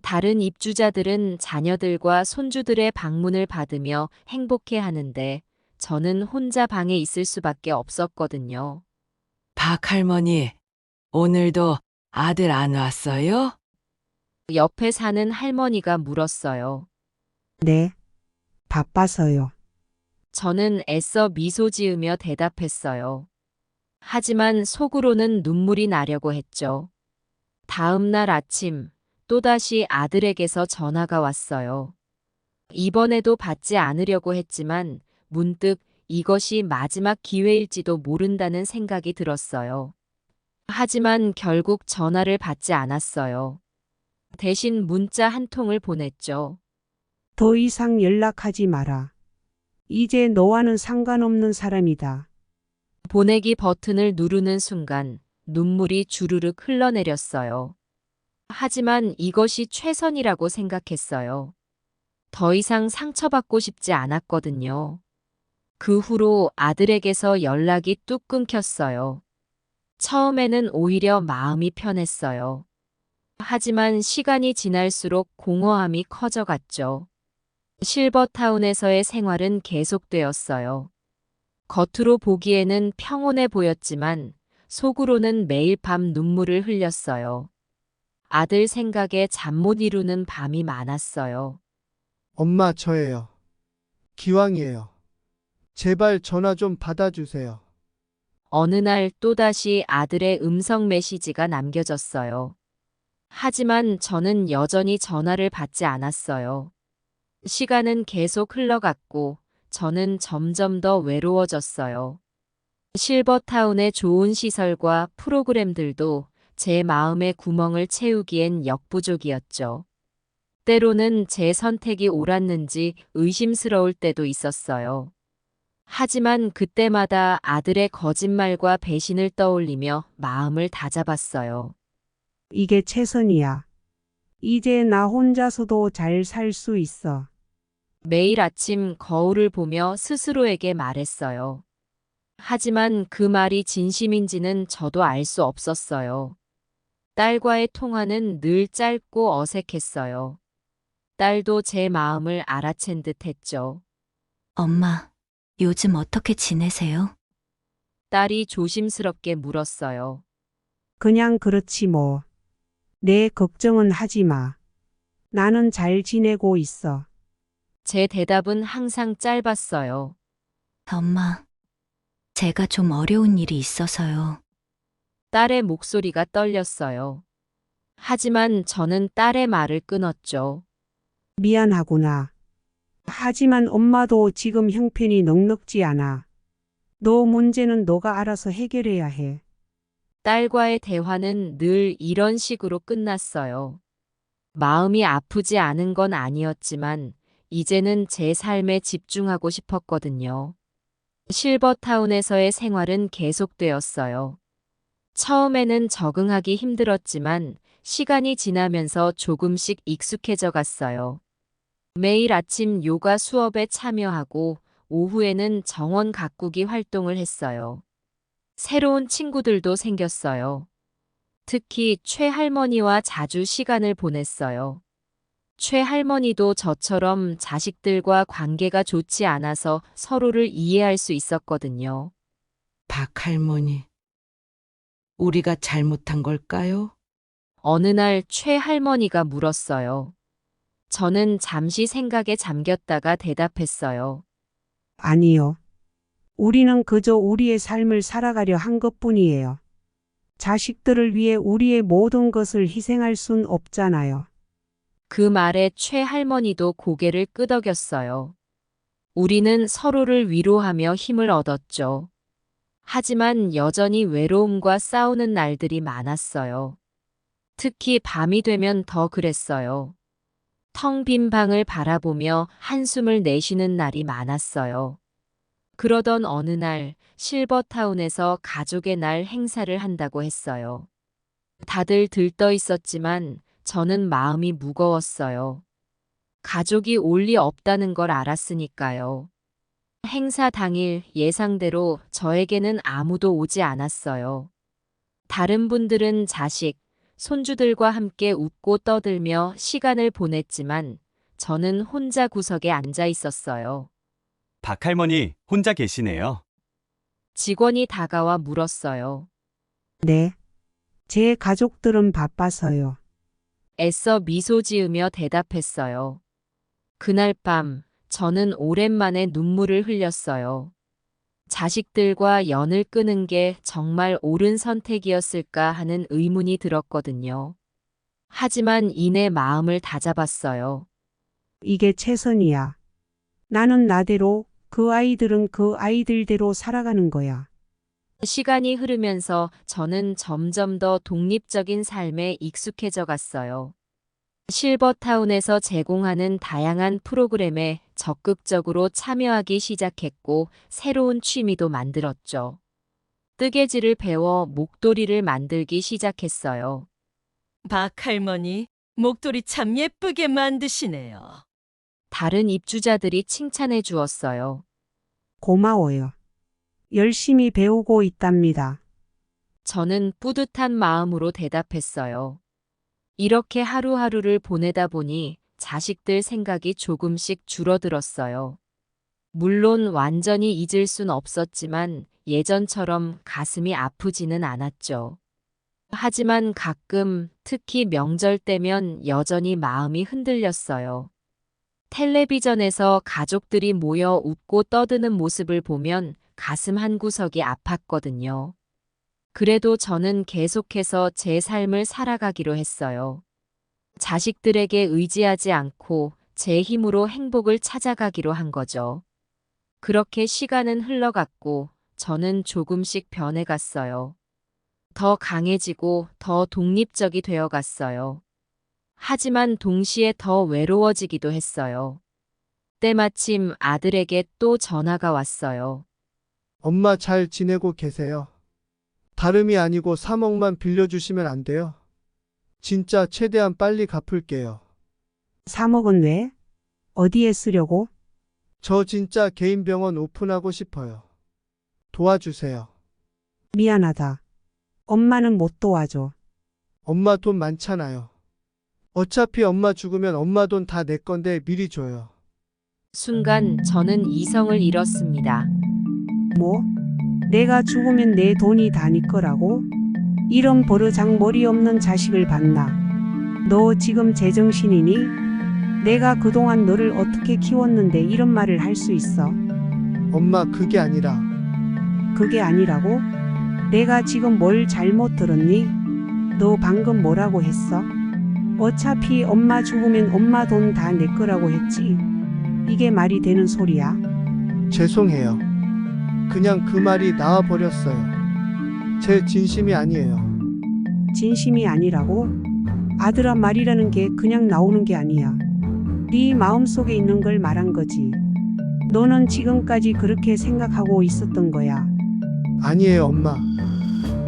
Speaker 1: 다른 입주자들은 자녀들과 손주들의 방문을 받으며 행복해 하는데 저는 혼자 방에 있을 수밖에 없었거든요.
Speaker 12: 박 할머니, 오늘도 아들 안 왔어요?
Speaker 1: 옆에 사는 할머니가 물었어요.
Speaker 4: 네. 바빠서요.
Speaker 1: 저는 애써 미소 지으며 대답했어요. 하지만 속으로는 눈물이 나려고 했죠. 다음 날 아침, 또다시 아들에게서 전화가 왔어요. 이번에도 받지 않으려고 했지만 문득 이것이 마지막 기회일지도 모른다는 생각이 들었어요. 하지만 결국 전화를 받지 않았어요. 대신 문자 한 통을 보냈죠.
Speaker 4: 더 이상 연락하지 마라. 이제 너와는 상관없는 사람이다.
Speaker 1: 보내기 버튼을 누르는 순간 눈물이 주르륵 흘러내렸어요. 하지만 이것이 최선이라고 생각했어요. 더 이상 상처받고 싶지 않았거든요. 그 후로 아들에게서 연락이 뚝 끊겼어요. 처음에는 오히려 마음이 편했어요. 하지만 시간이 지날수록 공허함이 커져갔죠. 실버타운에서의 생활은 계속되었어요. 겉으로 보기에는 평온해 보였지만 속으로는 매일 밤 눈물을 흘렸어요. 아들 생각에 잠 못 이루는 밤이 많았어요.
Speaker 3: 엄마, 저예요. 기왕이에요. 제발 전화 좀 받아주세요.
Speaker 1: 어느 날 또다시 아들의 음성 메시지가 남겨졌어요. 하지만 저는 여전히 전화를 받지 않았어요. 시간은 계속 흘러갔고 저는 점점 더 외로워졌어요. 실버타운의 좋은 시설과 프로그램들도 제 마음의 구멍을 채우기엔 역부족이었죠. 때로는 제 선택이 옳았는지 의심스러울 때도 있었어요. 하지만 그때마다 아들의 거짓말과 배신을 떠올리며 마음을 다잡았어요.
Speaker 4: 이게 최선이야. 이제 나 혼자서도 잘 살 수 있어.
Speaker 1: 매일 아침 거울을 보며 스스로에게 말했어요. 하지만 그 말이 진심인지는 저도 알 수 없었어요. 딸과의 통화는 늘 짧고 어색했어요. 딸도 제 마음을 알아챈 듯 했죠.
Speaker 2: 엄마, 요즘 어떻게 지내세요?
Speaker 1: 딸이 조심스럽게 물었어요.
Speaker 4: 그냥 그렇지 뭐. 내 걱정은 하지 마. 나는 잘 지내고 있어.
Speaker 1: 제 대답은 항상 짧았어요.
Speaker 2: 엄마, 제가 좀 어려운 일이 있어서요.
Speaker 1: 딸의 목소리가 떨렸어요. 하지만 저는 딸의 말을 끊었죠.
Speaker 4: 미안하구나. 하지만 엄마도 지금 형편이 넉넉지 않아. 너 문제는 너가 알아서 해결해야 해.
Speaker 1: 딸과의 대화는 늘 이런 식으로 끝났어요. 마음이 아프지 않은 건 아니었지만 이제는 제 삶에 집중하고 싶었거든요. 실버타운에서의 생활은 계속되었어요. 처음에는 적응하기 힘들었지만 시간이 지나면서 조금씩 익숙해져 갔어요. 매일 아침 요가 수업에 참여하고 오후에는 정원 가꾸기 활동을 했어요. 새로운 친구들도 생겼어요. 특히 최할머니와 자주 시간을 보냈어요. 최할머니도 저처럼 자식들과 관계가 좋지 않아서 서로를 이해할 수 있었거든요.
Speaker 12: 박할머니, 우리가 잘못한 걸까요?
Speaker 1: 어느 날 최할머니가 물었어요. 저는 잠시 생각에 잠겼다가 대답했어요.
Speaker 4: 아니요. 우리는 그저 우리의 삶을 살아가려 한 것뿐이에요. 자식들을 위해 우리의 모든 것을 희생할 순 없잖아요.
Speaker 1: 그 말에 최할머니도 고개를 끄덕였어요. 우리는 서로를 위로하며 힘을 얻었죠. 하지만 여전히 외로움과 싸우는 날들이 많았어요. 특히 밤이 되면 더 그랬어요. 텅 빈 방을 바라보며 한숨을 내쉬는 날이 많았어요. 그러던 어느 날 실버타운에서 가족의 날 행사를 한다고 했어요. 다들 들떠 있었지만 저는 마음이 무거웠어요. 가족이 올 리 없다는 걸 알았으니까요. 행사 당일 예상대로 저에게는 아무도 오지 않았어요. 다른 분들은 자식, 손주들과 함께 웃고 떠들며 시간을 보냈지만 저는 혼자 구석에 앉아 있었어요.
Speaker 13: 박할머니 혼자 계시네요.
Speaker 1: 직원이 다가와 물었어요.
Speaker 4: 네. 제 가족들은 바빠서요.
Speaker 1: 애써 미소 지으며 대답했어요. 그날 밤 저는 오랜만에 눈물을 흘렸어요. 자식들과 연을 끄는 게 정말 옳은 선택이었을까 하는 의문이 들었거든요. 하지만 이내 마음을 다잡았어요.
Speaker 4: 이게 최선이야. 나는 나대로, 그 아이들은 그 아이들대로 살아가는 거야.
Speaker 1: 시간이 흐르면서 저는 점점 더 독립적인 삶에 익숙해져 갔어요. 실버타운에서 제공하는 다양한 프로그램에 적극적으로 참여하기 시작했고 새로운 취미도 만들었죠. 뜨개질을 배워 목도리를 만들기 시작했어요.
Speaker 14: 박할머니, 목도리 참 예쁘게 만드시네요.
Speaker 1: 다른 입주자들이 칭찬해 주었어요.
Speaker 4: 고마워요. 열심히 배우고 있답니다.
Speaker 1: 저는 뿌듯한 마음으로 대답했어요. 이렇게 하루하루를 보내다 보니 자식들 생각이 조금씩 줄어들었어요. 물론 완전히 잊을 순 없었지만 예전처럼 가슴이 아프지는 않았죠. 하지만 가끔 특히 명절 때면 여전히 마음이 흔들렸어요. 텔레비전에서 가족들이 모여 웃고 떠드는 모습을 보면 가슴 한구석이 아팠거든요. 그래도 저는 계속해서 제 삶을 살아가기로 했어요. 자식들에게 의지하지 않고 제 힘으로 행복을 찾아가기로 한 거죠. 그렇게 시간은 흘러갔고 저는 조금씩 변해갔어요. 더 강해지고 더 독립적이 되어갔어요. 하지만 동시에 더 외로워지기도 했어요. 때마침 아들에게 또 전화가 왔어요.
Speaker 3: 엄마 잘 지내고 계세요? 다름이 아니고 3억만 빌려주시면 안 돼요? 진짜 최대한 빨리 갚을게요.
Speaker 4: 3억은 왜? 어디에 쓰려고?
Speaker 3: 저 진짜 개인 병원 오픈하고 싶어요. 도와주세요.
Speaker 4: 미안하다. 엄마는 못 도와줘.
Speaker 3: 엄마 돈 많잖아요. 어차피 엄마 죽으면 엄마 돈 다 내 건데 미리 줘요.
Speaker 1: 순간 저는 이성을 잃었습니다.
Speaker 4: 뭐? 내가 죽으면 내 돈이 다 네 거라고? 이런 버르장머리 없는 자식을 봤나? 너 지금 제정신이니? 내가 그동안 너를 어떻게 키웠는데 이런 말을 할 수 있어?
Speaker 3: 엄마 그게 아니라.
Speaker 4: 그게 아니라고? 내가 지금 뭘 잘못 들었니? 너 방금 뭐라고 했어? 어차피 엄마 죽으면 엄마 돈 다 내 거라고 했지. 이게 말이 되는 소리야?
Speaker 3: 죄송해요. 그냥 그 말이 나와 버렸어요. 제 진심이 아니에요.
Speaker 4: 진심이 아니라고? 아들아, 말이라는 게 그냥 나오는 게 아니야. 네 마음속에 있는 걸 말한 거지. 너는 지금까지 그렇게 생각하고 있었던 거야.
Speaker 3: 아니에요, 엄마.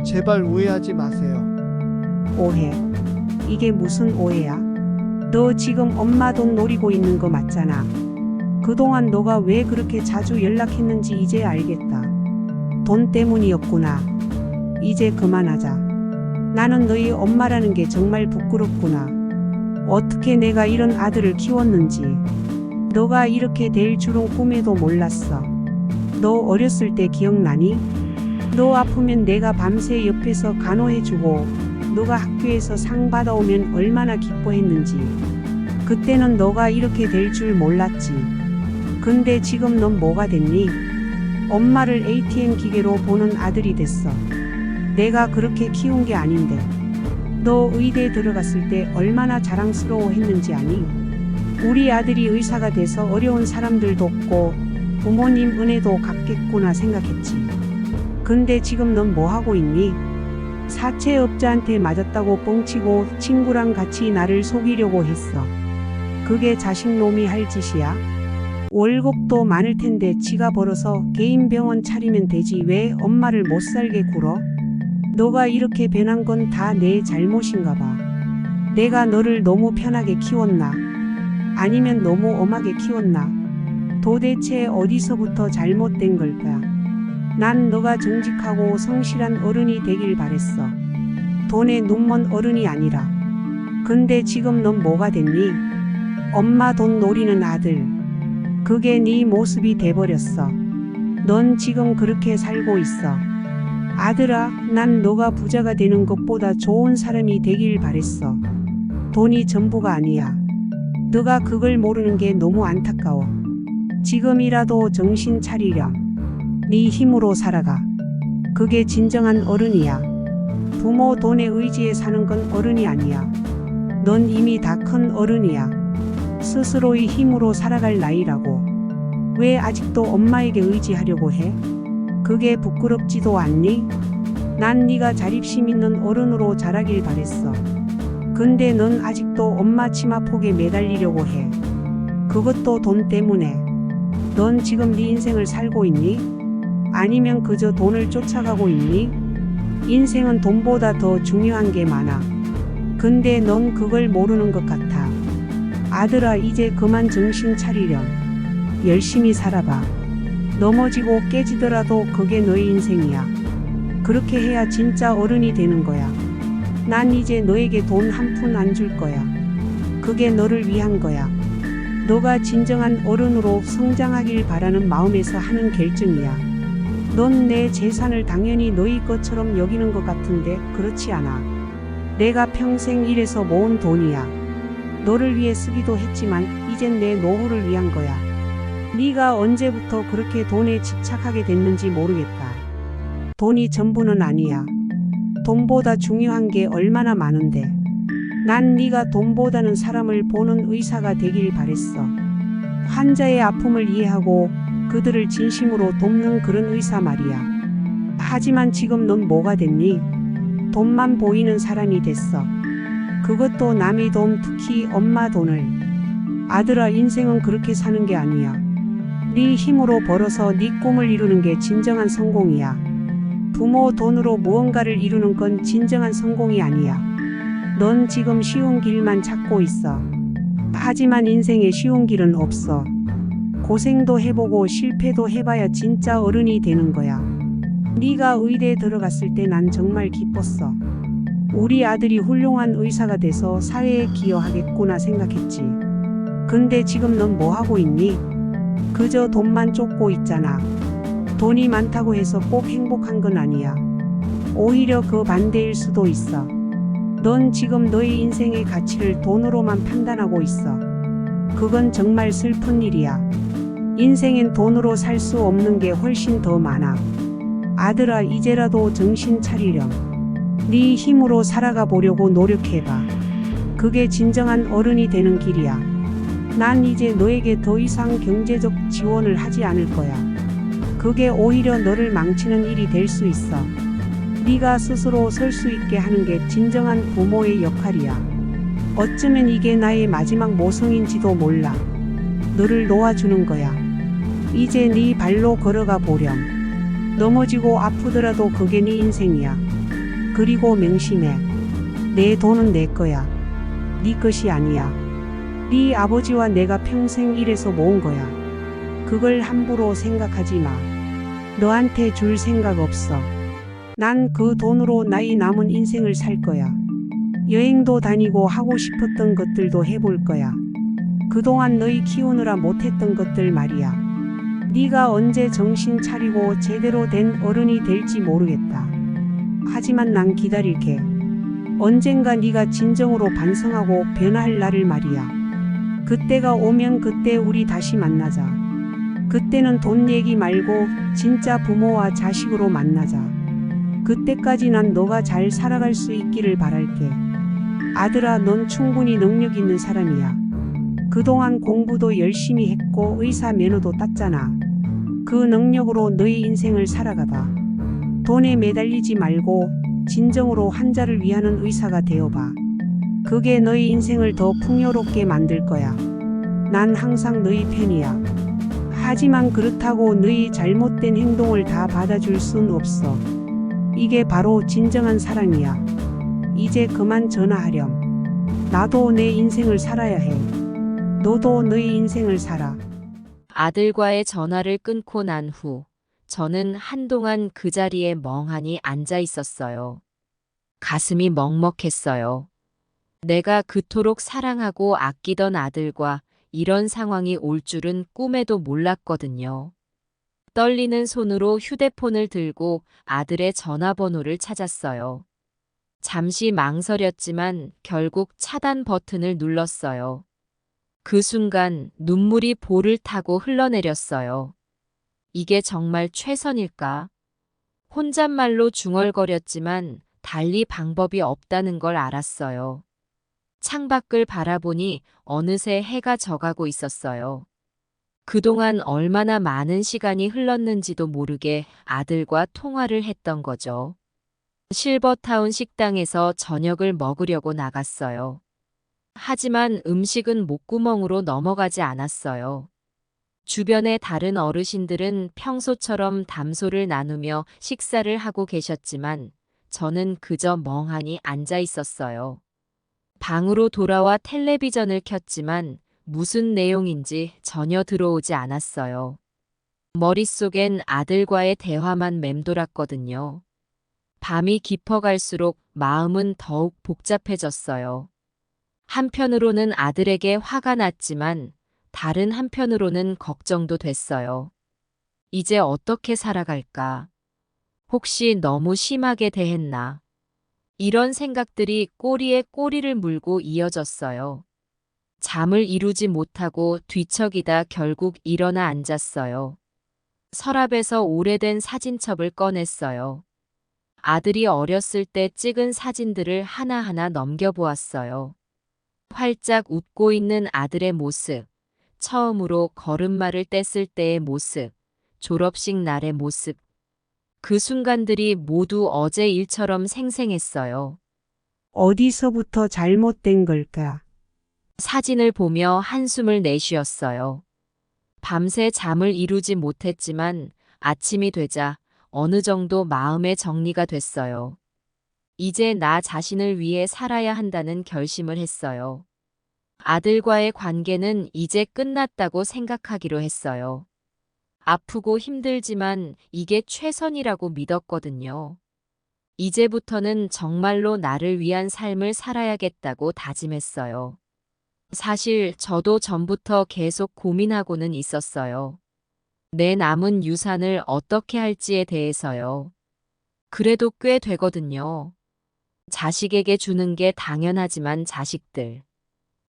Speaker 3: 제발 오해하지 마세요.
Speaker 4: 오해? 이게 무슨 오해야? 너 지금 엄마 돈 노리고 있는 거 맞잖아. 그동안 너가 왜 그렇게 자주 연락했는지 이제 알겠다. 돈 때문이었구나. 이제 그만하자. 나는 너희 엄마라는 게 정말 부끄럽구나. 어떻게 내가 이런 아들을 키웠는지. 너가 이렇게 될 줄은 꿈에도 몰랐어. 너 어렸을 때 기억나니? 너 아프면 내가 밤새 옆에서 간호해주고 너가 학교에서 상 받아오면 얼마나 기뻐했는지. 그때는 너가 이렇게 될 줄 몰랐지. 근데 지금 넌 뭐가 됐니? 엄마를 ATM 기계로 보는 아들이 됐어. 내가 그렇게 키운 게 아닌데. 너 의대 들어갔을 때 얼마나 자랑스러워 했는지 아니? 우리 아들이 의사가 돼서 어려운 사람들 돕고 부모님 은혜도 갚겠구나 생각했지. 근데 지금 넌 뭐 하고 있니? 사채업자한테 맞았다고 뻥치고 친구랑 같이 나를 속이려고 했어. 그게 자식놈이 할 짓이야? 월급도 많을 텐데 지가 벌어서 개인 병원 차리면 되지 왜 엄마를 못 살게 굴어? 너가 이렇게 변한 건 다 내 잘못인가 봐. 내가 너를 너무 편하게 키웠나? 아니면 너무 엄하게 키웠나? 도대체 어디서부터 잘못된 걸까? 난 너가 정직하고 성실한 어른이 되길 바랬어. 돈에 눈먼 어른이 아니라. 근데 지금 넌 뭐가 됐니? 엄마 돈 노리는 아들. 그게 네 모습이 돼버렸어. 넌 지금 그렇게 살고 있어. 아들아, 난 너가 부자가 되는 것보다 좋은 사람이 되길 바랬어. 돈이 전부가 아니야. 너가 그걸 모르는 게 너무 안타까워. 지금이라도 정신 차리렴. 네 힘으로 살아가. 그게 진정한 어른이야. 부모 돈에 의지해 사는 건 어른이 아니야. 넌 이미 다 큰 어른이야. 스스로의 힘으로 살아갈 나이라고. 왜 아직도 엄마에게 의지하려고 해? 그게 부끄럽지도 않니? 난 네가 자립심 있는 어른으로 자라길 바랬어. 근데 넌 아직도 엄마 치마폭에 매달리려고 해. 그것도 돈 때문에. 넌 지금 네 인생을 살고 있니? 아니면 그저 돈을 쫓아가고 있니? 인생은 돈보다 더 중요한 게 많아. 근데 넌 그걸 모르는 것 같아. 아들아, 이제 그만 정신 차리렴. 열심히 살아봐. 넘어지고 깨지더라도 그게 너의 인생이야. 그렇게 해야 진짜 어른이 되는 거야. 난 이제 너에게 돈 한 푼 안 줄 거야. 그게 너를 위한 거야. 너가 진정한 어른으로 성장하길 바라는 마음에서 하는 결정이야. 넌 내 재산을 당연히 너희 것처럼 여기는 것 같은데 그렇지 않아. 내가 평생 일해서 모은 돈이야. 너를 위해 쓰기도 했지만 이젠 내 노후를 위한 거야. 네가 언제부터 그렇게 돈에 집착하게 됐는지 모르겠다. 돈이 전부는 아니야. 돈보다 중요한 게 얼마나 많은데. 난 네가 돈보다는 사람을 보는 의사가 되길 바랬어. 환자의 아픔을 이해하고 그들을 진심으로 돕는 그런 의사 말이야. 하지만 지금 넌 뭐가 됐니? 돈만 보이는 사람이 됐어. 그것도 남의 돈, 특히 엄마 돈을. 아들아, 인생은 그렇게 사는 게 아니야. 네 힘으로 벌어서 네 꿈을 이루는 게 진정한 성공이야. 부모 돈으로 무언가를 이루는 건 진정한 성공이 아니야. 넌 지금 쉬운 길만 찾고 있어. 하지만 인생에 쉬운 길은 없어. 고생도 해보고 실패도 해봐야 진짜 어른이 되는 거야. 네가 의대에 들어갔을 때 난 정말 기뻤어. 우리 아들이 훌륭한 의사가 돼서 사회에 기여하겠구나 생각했지. 근데 지금 넌 뭐 하고 있니? 그저 돈만 쫓고 있잖아. 돈이 많다고 해서 꼭 행복한 건 아니야. 오히려 그 반대일 수도 있어. 넌 지금 너의 인생의 가치를 돈으로만 판단하고 있어. 그건 정말 슬픈 일이야. 인생엔 돈으로 살 수 없는 게 훨씬 더 많아. 아들아, 이제라도 정신 차리렴. 네 힘으로 살아가 보려고 노력해봐. 그게 진정한 어른이 되는 길이야. 난 이제 너에게 더 이상 경제적 지원을 하지 않을 거야. 그게 오히려 너를 망치는 일이 될 수 있어. 네가 스스로 설 수 있게 하는 게 진정한 부모의 역할이야. 어쩌면 이게 나의 마지막 모성인지도 몰라. 너를 놓아주는 거야. 이제 네 발로 걸어가 보렴. 넘어지고 아프더라도 그게 네 인생이야. 그리고 명심해. 내 돈은 내 거야. 네 것이 아니야. 네 아버지와 내가 평생 일해서 모은 거야. 그걸 함부로 생각하지 마. 너한테 줄 생각 없어. 난 그 돈으로 나의 남은 인생을 살 거야. 여행도 다니고 하고 싶었던 것들도 해볼 거야. 그동안 너희 키우느라 못했던 것들 말이야. 네가 언제 정신 차리고 제대로 된 어른이 될지 모르겠다. 하지만 난 기다릴게. 언젠가 네가 진정으로 반성하고 변화할 날을 말이야. 그때가 오면 그때 우리 다시 만나자. 그때는 돈 얘기 말고 진짜 부모와 자식으로 만나자. 그때까지 난 너가 잘 살아갈 수 있기를 바랄게. 아들아, 넌 충분히 능력 있는 사람이야. 그동안 공부도 열심히 했고 의사 면허도 땄잖아. 그 능력으로 너의 인생을 살아가봐. 돈에 매달리지 말고 진정으로 환자를 위하는 의사가 되어봐. 그게 너의 인생을 더 풍요롭게 만들 거야. 난 항상 너의 편이야. 하지만 그렇다고 너의 잘못된 행동을 다 받아줄 순 없어. 이게 바로 진정한 사랑이야. 이제 그만 전화하렴. 나도 내 인생을 살아야 해. 너도 너의 인생을 살아.
Speaker 1: 아들과의 전화를 끊고 난 후, 저는 한동안 그 자리에 멍하니 앉아 있었어요. 가슴이 먹먹했어요. 내가 그토록 사랑하고 아끼던 아들과 이런 상황이 올 줄은 꿈에도 몰랐거든요. 떨리는 손으로 휴대폰을 들고 아들의 전화번호를 찾았어요. 잠시 망설였지만 결국 차단 버튼을 눌렀어요. 그 순간 눈물이 볼을 타고 흘러내렸어요. 이게 정말 최선일까? 혼잣말로 중얼거렸지만 달리 방법이 없다는 걸 알았어요. 창밖을 바라보니 어느새 해가 져가고 있었어요. 그동안 얼마나 많은 시간이 흘렀는지도 모르게 아들과 통화를 했던 거죠. 실버타운 식당에서 저녁을 먹으려고 나갔어요. 하지만 음식은 목구멍으로 넘어가지 않았어요. 주변의 다른 어르신들은 평소처럼 담소를 나누며 식사를 하고 계셨지만 저는 그저 멍하니 앉아 있었어요. 방으로 돌아와 텔레비전을 켰지만 무슨 내용인지 전혀 들어오지 않았어요. 머릿속엔 아들과의 대화만 맴돌았거든요. 밤이 깊어갈수록 마음은 더욱 복잡해졌어요. 한편으로는 아들에게 화가 났지만 다른 한편으로는 걱정도 됐어요. 이제 어떻게 살아갈까? 혹시 너무 심하게 대했나? 이런 생각들이 꼬리에 꼬리를 물고 이어졌어요. 잠을 이루지 못하고 뒤척이다 결국 일어나 앉았어요. 서랍에서 오래된 사진첩을 꺼냈어요. 아들이 어렸을 때 찍은 사진들을 하나하나 넘겨보았어요. 활짝 웃고 있는 아들의 모습, 처음으로 걸음마를 뗐을 때의 모습, 졸업식 날의 모습. 그 순간들이 모두 어제 일처럼 생생했어요.
Speaker 4: 어디서부터 잘못된 걸까?
Speaker 1: 사진을 보며 한숨을 내쉬었어요. 밤새 잠을 이루지 못했지만 아침이 되자 어느 정도 마음의 정리가 됐어요. 이제 나 자신을 위해 살아야 한다는 결심을 했어요. 아들과의 관계는 이제 끝났다고 생각하기로 했어요. 아프고 힘들지만 이게 최선이라고 믿었거든요. 이제부터는 정말로 나를 위한 삶을 살아야겠다고 다짐했어요. 사실 저도 전부터 계속 고민하고는 있었어요. 내 남은 유산을 어떻게 할지에 대해서요. 그래도 꽤 되거든요. 자식에게 주는 게 당연하지만 자식들.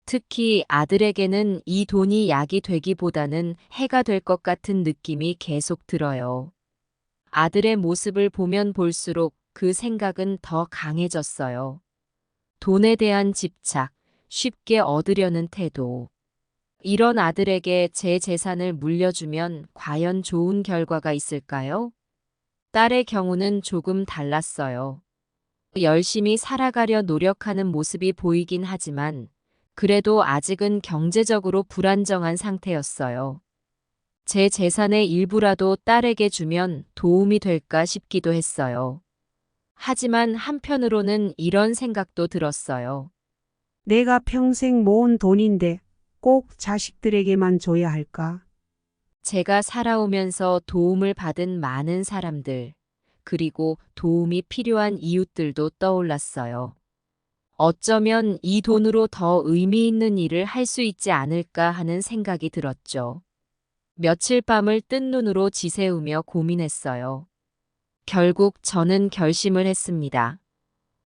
Speaker 1: 특히 아들에게는 이 돈이 약이 되기보다는 해가 될 것 같은 느낌이 계속 들어요. 아들의 모습을 보면 볼수록 그 생각은 더 강해졌어요. 돈에 대한 집착, 쉽게 얻으려는 태도. 이런 아들에게 제 재산을 물려주면 과연 좋은 결과가 있을까요? 딸의 경우는 조금 달랐어요. 열심히 살아가려 노력하는 모습이 보이긴 하지만 그래도 아직은 경제적으로 불안정한 상태였어요. 제 재산의 일부라도 딸에게 주면 도움이 될까 싶기도 했어요. 하지만 한편으로는 이런 생각도 들었어요.
Speaker 4: 내가 평생 모은 돈인데 꼭 자식들에게만 줘야 할까?
Speaker 1: 제가 살아오면서 도움을 받은 많은 사람들, 그리고 도움이 필요한 이웃들도 떠올랐어요. 어쩌면 이 돈으로 더 의미 있는 일을 할 수 있지 않을까 하는 생각이 들었죠. 며칠 밤을 뜬 눈으로 지새우며 고민했어요. 결국 저는 결심을 했습니다.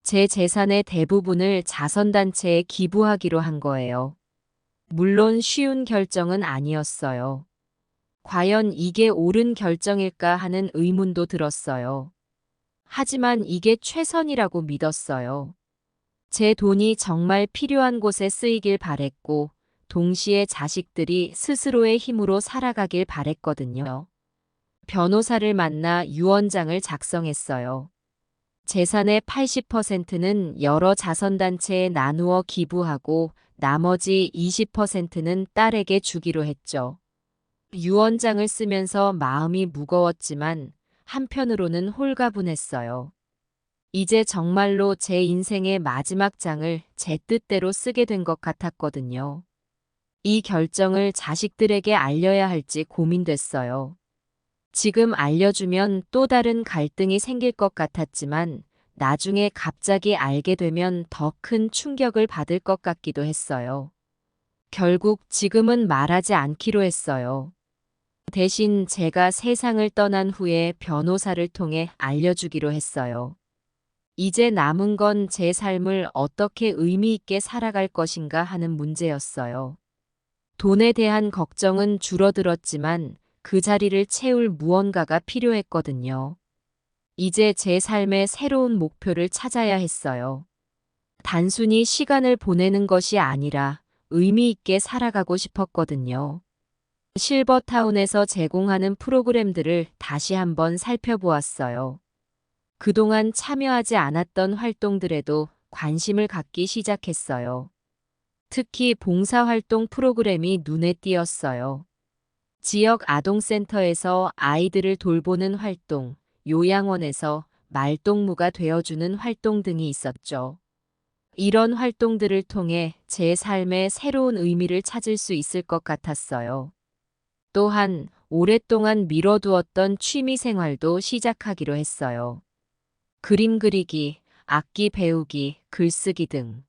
Speaker 1: 제 재산의 대부분을 자선단체에 기부하기로 한 거예요. 물론 쉬운 결정은 아니었어요. 과연 이게 옳은 결정일까 하는 의문도 들었어요. 하지만 이게 최선이라고 믿었어요. 제 돈이 정말 필요한 곳에 쓰이길 바랬고, 동시에 자식들이 스스로의 힘으로 살아가길 바랬거든요. 변호사를 만나 유언장을 작성했어요. 재산의 80%는 여러 자선단체에 나누어 기부하고 나머지 20%는 딸에게 주기로 했죠. 유언장을 쓰면서 마음이 무거웠지만 한편으로는 홀가분했어요. 이제 정말로 제 인생의 마지막 장을 제 뜻대로 쓰게 된 것 같았거든요. 이 결정을 자식들에게 알려야 할지 고민됐어요. 지금 알려주면 또 다른 갈등이 생길 것 같았지만 나중에 갑자기 알게 되면 더 큰 충격을 받을 것 같기도 했어요. 결국 지금은 말하지 않기로 했어요. 대신 제가 세상을 떠난 후에 변호사를 통해 알려주기로 했어요. 이제 남은 건 제 삶을 어떻게 의미 있게 살아갈 것인가 하는 문제였어요. 돈에 대한 걱정은 줄어들었지만 그 자리를 채울 무언가가 필요했거든요. 이제 제 삶의 새로운 목표를 찾아야 했어요. 단순히 시간을 보내는 것이 아니라 의미 있게 살아가고 싶었거든요. 실버타운에서 제공하는 프로그램들을 다시 한번 살펴보았어요. 그동안 참여하지 않았던 활동들에도 관심을 갖기 시작했어요. 특히 봉사활동 프로그램이 눈에 띄었어요. 지역 아동센터에서 아이들을 돌보는 활동, 요양원에서 말동무가 되어주는 활동 등이 있었죠. 이런 활동들을 통해 제 삶에 새로운 의미를 찾을 수 있을 것 같았어요. 또한 오랫동안 미뤄두었던 취미 생활도 시작하기로 했어요. 그림 그리기, 악기 배우기, 글쓰기 등.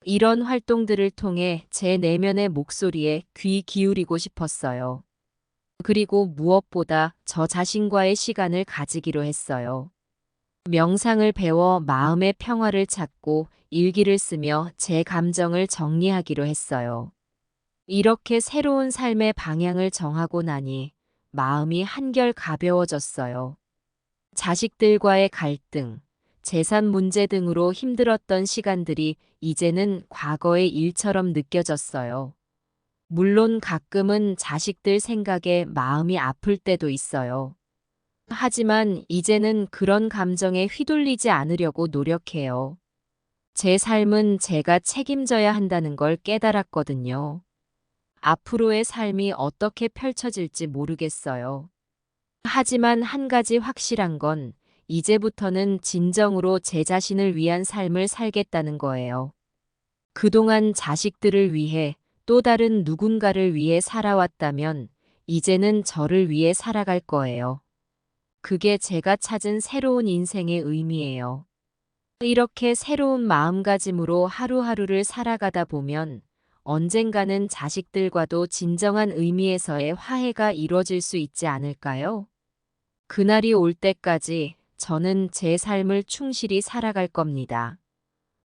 Speaker 1: 이런 활동들을 통해 제 내면의 목소리에 귀 기울이고 싶었어요. 그리고 무엇보다 저 자신과의 시간을 가지기로 했어요. 명상을 배워 마음의 평화를 찾고 일기를 쓰며 제 감정을 정리하기로 했어요. 이렇게 새로운 삶의 방향을 정하고 나니 마음이 한결 가벼워졌어요. 자식들과의 갈등, 재산 문제 등으로 힘들었던 시간들이 이제는 과거의 일처럼 느껴졌어요. 물론 가끔은 자식들 생각에 마음이 아플 때도 있어요. 하지만 이제는 그런 감정에 휘둘리지 않으려고 노력해요. 제 삶은 제가 책임져야 한다는 걸 깨달았거든요. 앞으로의 삶이 어떻게 펼쳐질지 모르겠어요. 하지만 한 가지 확실한 건 이제부터는 진정으로 제 자신을 위한 삶을 살겠다는 거예요. 그동안 자식들을 위해 또 다른 누군가를 위해 살아왔다면 이제는 저를 위해 살아갈 거예요. 그게 제가 찾은 새로운 인생의 의미예요. 이렇게 새로운 마음가짐으로 하루하루를 살아가다 보면 언젠가는 자식들과도 진정한 의미에서의 화해가 이루어질 수 있지 않을까요? 그날이 올 때까지 저는 제 삶을 충실히 살아갈 겁니다.